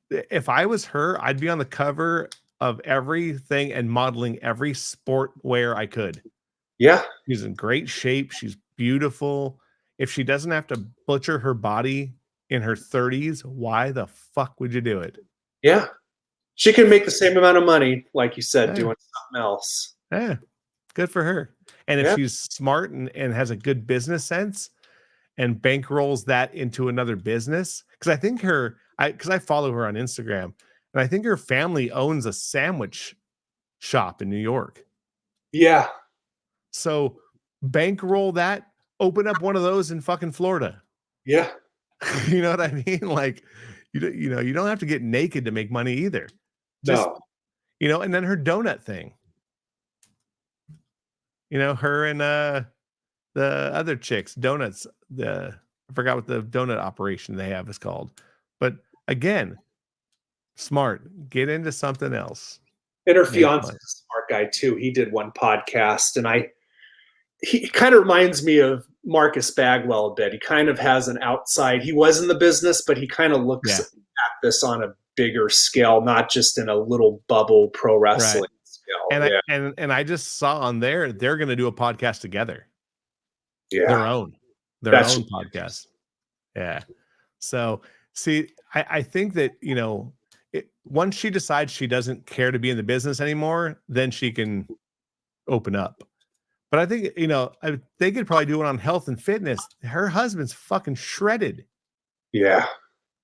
if I was her, I'd be on the cover of everything and modeling every sport wear I could. Yeah. She's in great shape. She's beautiful. If she doesn't have to butcher her body in her 30s, why the fuck would you do it? Yeah. She can make the same amount of money, like you said, doing something else. Yeah. Good for her. And if she's smart and has a good business sense and bankrolls that into another business, because I think because I follow her on Instagram, and I think her family owns a sandwich shop in New York. Yeah. So bankroll that, open up one of those in fucking Florida. Yeah. You know what I mean? Like, you don't have to get naked to make money either. Just, and then her donut thing. Her and the other chicks, donuts. I forgot what the donut operation they have is called. But again, smart. Get into something else. And her fiance is a smart guy too. He did one podcast, and he kind of reminds me of Marcus Bagwell a bit. He kind of has an outside. He was in the business, but he kind of looks at this on a bigger scale, not just in a little bubble pro wrestling scale. And I just saw on there they're going to do a podcast together. Yeah, their own podcast. Yeah. So see, I think that once she decides she doesn't care to be in the business anymore, then she can open up. But I think, they could probably do it on health and fitness. Her husband's fucking shredded. Yeah.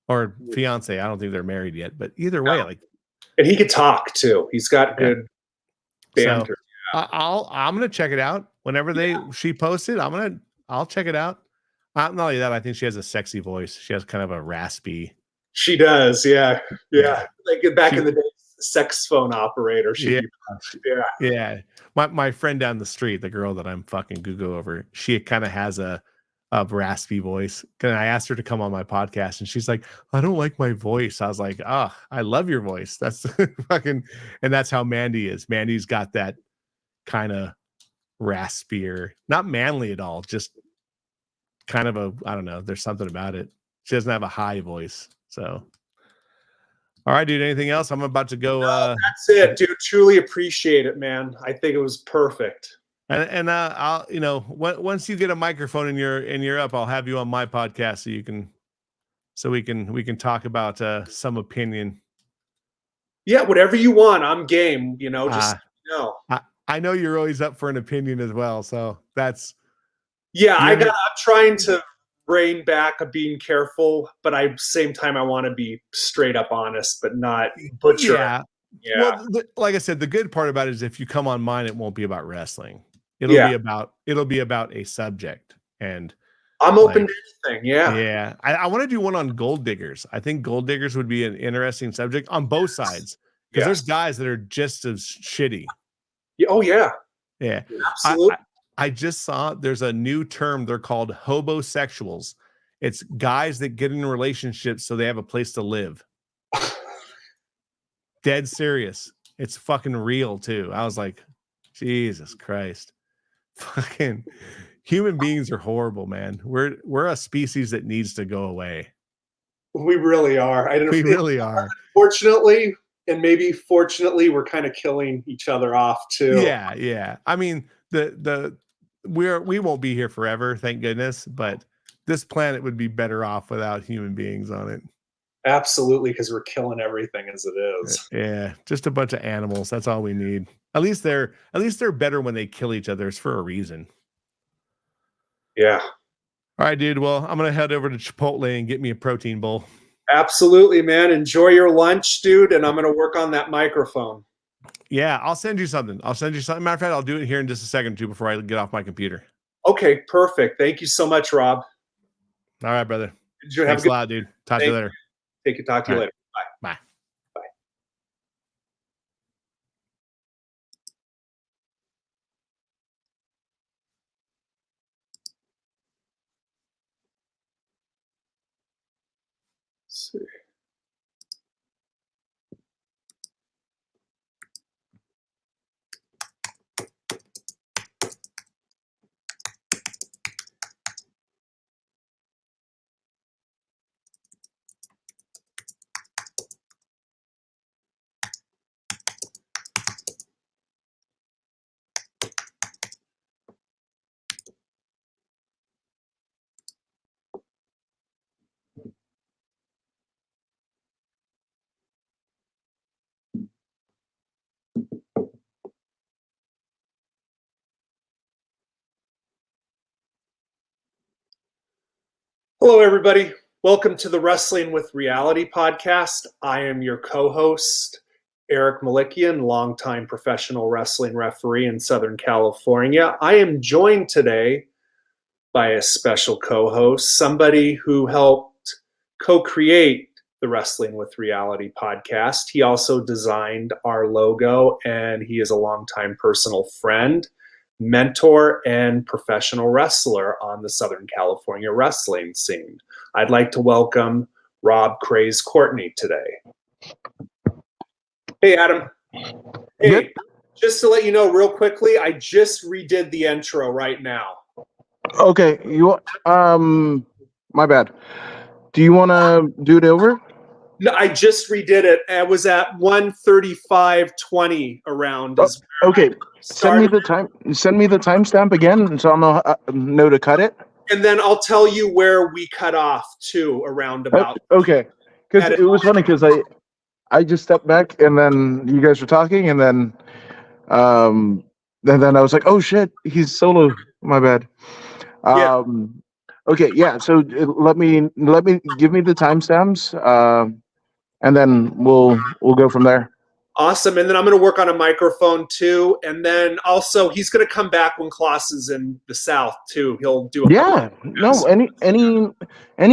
Or fiance. I don't think they're married yet, but either way, and he could talk too. He's got good banter. So, I'm going to check it out whenever she posted. I'll check it out. Not only that, I think she has a sexy voice. She has kind of a raspy. She does. Yeah. Like back in the day, sex phone operator. Yeah. My friend down the street, the girl that I'm fucking Google over, she kind of has a raspy voice. And I asked her to come on my podcast, and she's like, I don't like my voice. I was like, I love your voice. That's fucking, and that's how Mandy is. Mandy's got that kind of raspier, not manly at all, just kind of I don't know. There's something about it. She doesn't have a high voice. So, all right, dude. Anything else? I'm about to go. That's it, dude. Truly appreciate it, man. I think it was perfect. And I'll, once you get a microphone and you're up, I'll have you on my podcast so we can talk about some opinion. Yeah, whatever you want. I'm game. I know you're always up for an opinion as well. So that's. Yeah, I'm trying to rein back of being careful, but at the same time, I want to be straight up honest, but not butcher. Yeah. Well, like I said, the good part about it is if you come on mine, it won't be about wrestling. It'll be about a subject, and I'm open to anything. Yeah. Yeah. I want to do one on gold diggers. I think gold diggers would be an interesting subject on both sides, because there's guys that are just as shitty. Oh yeah. Yeah. Absolutely. I just saw there's a new term. They're called hobosexuals. It's guys that get in relationships so they have a place to live. Dead serious. It's fucking real too. I was like, Jesus Christ. Fucking human beings are horrible, man. We're a species that needs to go away. We really are. We really are. Fortunately, and maybe fortunately, we're kind of killing each other off too. Yeah. I mean, we won't be here forever, thank goodness, but this planet would be better off without human beings on it. Absolutely, because we're killing everything as it is. Yeah, just a bunch of animals. That's all we need. At least they're better when they kill each other. It's for a reason. Yeah. All right, dude. Well, I'm gonna head over to Chipotle and get me a protein bowl. Absolutely, man. Enjoy your lunch, dude. And I'm gonna work on that microphone. Yeah, I'll send you something. Matter of fact, I'll do it here in just a second too before I get off my computer. Okay, perfect. Thank you so much, Rob. All right, brother. Thanks a lot, dude. Talk to you later. Talk to you later. Bye. Let's see. Hello, everybody. Welcome to the Wrestling with Reality podcast. I am your co-host, Eric Malikian, longtime professional wrestling referee in Southern California. I am joined today by a special co-host, somebody who helped co-create the Wrestling with Reality podcast. He also designed our logo, and he is a longtime personal friend, mentor, and professional wrestler on the Southern California wrestling scene. I'd like to welcome Robb Craze Courtney today. Hey, Adam. Hey, Good. Just to let you know real quickly, I just redid the intro right now. Okay, my bad. Do you want to do it over? No, I just redid it. I was at 1:35:20 around. Okay, send me the timestamp again, so I'll know to cut it. And then I'll tell you where we cut off too, around about. Okay, because it was funny because I just stepped back and then you guys were talking and then then I was like, oh shit, he's solo. My bad. Yeah. Okay, yeah. So let me give me the timestamps, and then we'll go from there. Awesome. And then I'm going to work on a microphone too. And then also he's going to come back when Klaus is in the South too. He'll do a No, any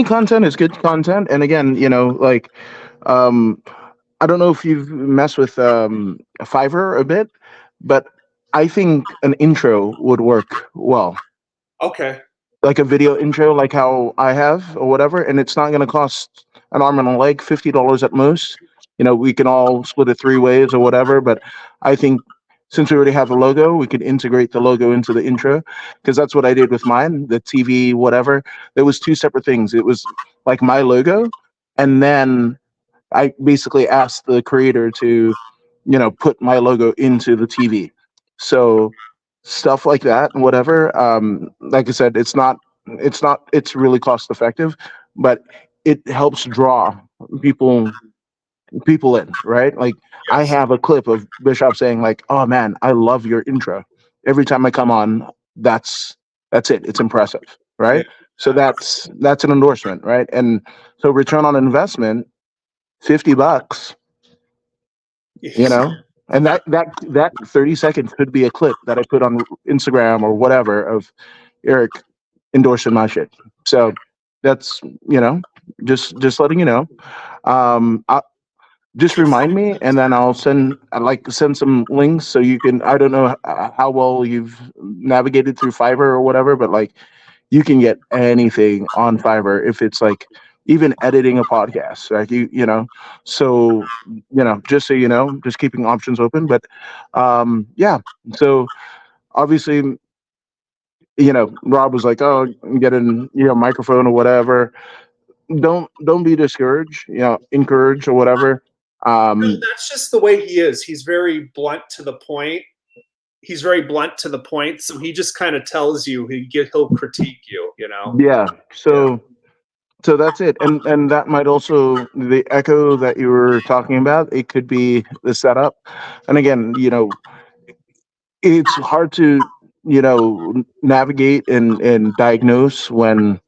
content is good content. And again, like I don't know if you've messed with Fiverr a bit, but I think an intro would work well. Okay. Like a video intro, like how I have or whatever, and it's not going to cost an arm and a leg, $50 at most. We can all split it 3 ways or whatever, but I think since we already have a logo, we could integrate the logo into the intro, because that's what I did with mine, the TV, whatever. There was 2 separate things. It was like my logo, and then I basically asked the creator to, put my logo into the TV. So stuff like that and whatever. Like I said, it's really cost effective, but it helps draw people in, right? Like I Yes. have a clip of Bishop saying like, "Oh man, I love your intro. Every time I come on, that's it. It's impressive." Yeah. Right? So that's an endorsement, right? And so return on investment, $50, and that 30 seconds could be a clip that I put on Instagram or whatever of Eric endorsing my shit. So that's, just letting you know. Just remind me, and then I'd send some links so you can. I don't know how well you've navigated through Fiverr or whatever, but like you can get anything on Fiverr if it's like even editing a podcast, like so just so you know, just keeping options open. But yeah, so obviously, Rob was like, oh, get a microphone or whatever. Don't be discouraged, encourage or whatever. No, that's just the way he is. He's very blunt to the point. So he just kind of tells you, he'll critique you, Yeah. So that's it. And that might also, the echo that you were talking about, it could be the setup. And again, it's hard to, navigate and diagnose when,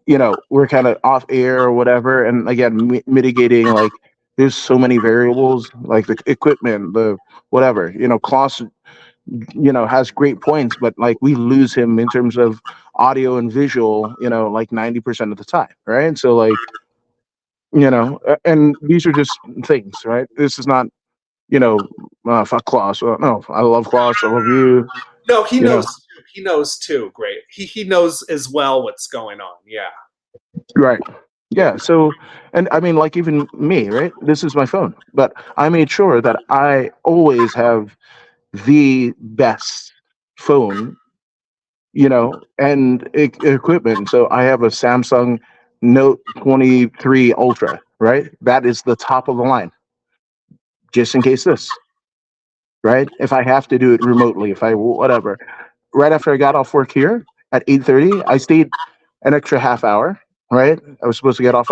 we're kind of off air or whatever. And again, mitigating, like there's so many variables, like the equipment, the whatever, Klaus, has great points, but like we lose him in terms of audio and visual, like 90% of the time, right? So like, and these are just things, right? This is not, fuck Klaus. No, I love Klaus. I love you. No, he knows. He knows too. Great. He knows as well what's going on. Yeah. Right. Yeah. So, and I mean, like even me, right? This is my phone, but I made sure that I always have the best phone, and equipment. So I have a Samsung Note 23 Ultra, right? That is the top of the line, just in case this, right? If I have to do it remotely, if I whatever. Right after I got off work here at 8:30, I stayed an extra half hour, right? I was supposed to get off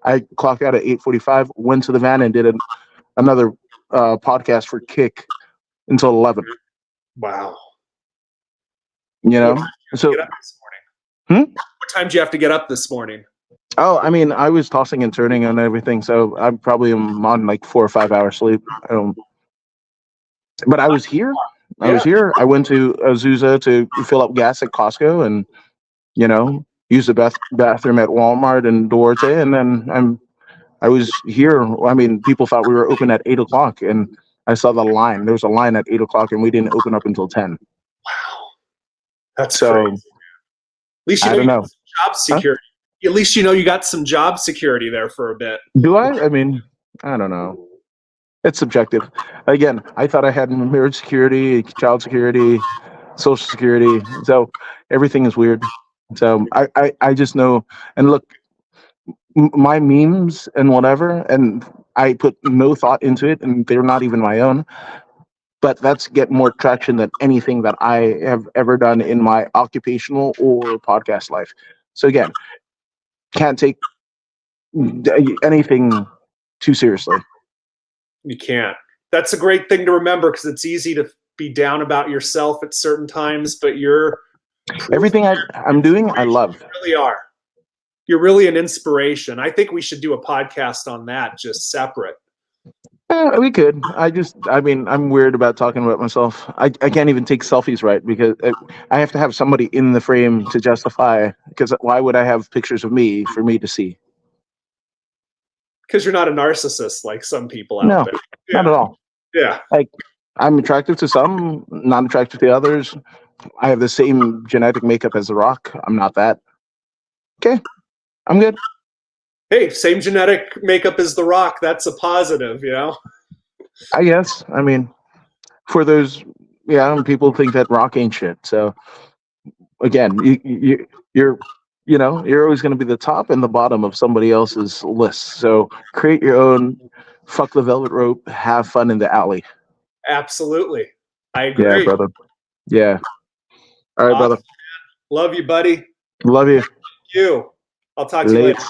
I clocked out at 8:45, went to the van and did another podcast for Kick until 11, Wow. you What know? time did you So, get up this morning? hmm? What time do you have to get up this morning? Oh, I mean, I was tossing and turning and everything, so I probably am on like 4 or 5 hours sleep. But I was here. I Yeah. was here. I went to Azusa to fill up gas at Costco and, use the bathroom at Walmart and Duarte. And then I was here. I mean, people thought we were open at 8 o'clock, and I saw the line. There was a line at 8 o'clock, and we didn't open up until 10. Wow. That's So crazy. At least you I know don't you got know. some job security. At least you know you got some job security there for a bit. Do I? I mean, I don't know. It's subjective. Again, I thought I had marriage security, child security, social security. So everything is weird. So I just know. And look, my memes and whatever, and I put no thought into it, and they're not even my own. But that's get more traction than anything that I have ever done in my occupational or podcast life. So again, can't take anything too seriously. You can't. That's a great thing to remember because it's easy to be down about yourself at certain times, but you're Everything I'm doing, I love. You really are. You're really an inspiration. I think we should do a podcast on that, just separate. We could. I mean, I'm weird about talking about myself. I can't even take selfies right because I have to have somebody in the frame to justify. Because why would I have pictures of me for me to see? Because you're not a narcissist like some people out No, there. not at all. Yeah. Like, I'm attractive to some, not attractive to others. I have the same genetic makeup as The Rock. I'm not that. Okay, I'm good. Hey, same genetic makeup as The Rock. That's a positive, you know? I guess. I mean, for those, yeah, people think that Rock ain't shit. So again, you're you're always going to be the top and the bottom of somebody else's list. So create your own. Fuck the velvet rope. Have fun in the alley. Absolutely. I Yeah, agree. brother. Yeah. All right, Awesome. brother. Love you, buddy. Love you. You. I'll talk to you later. Late.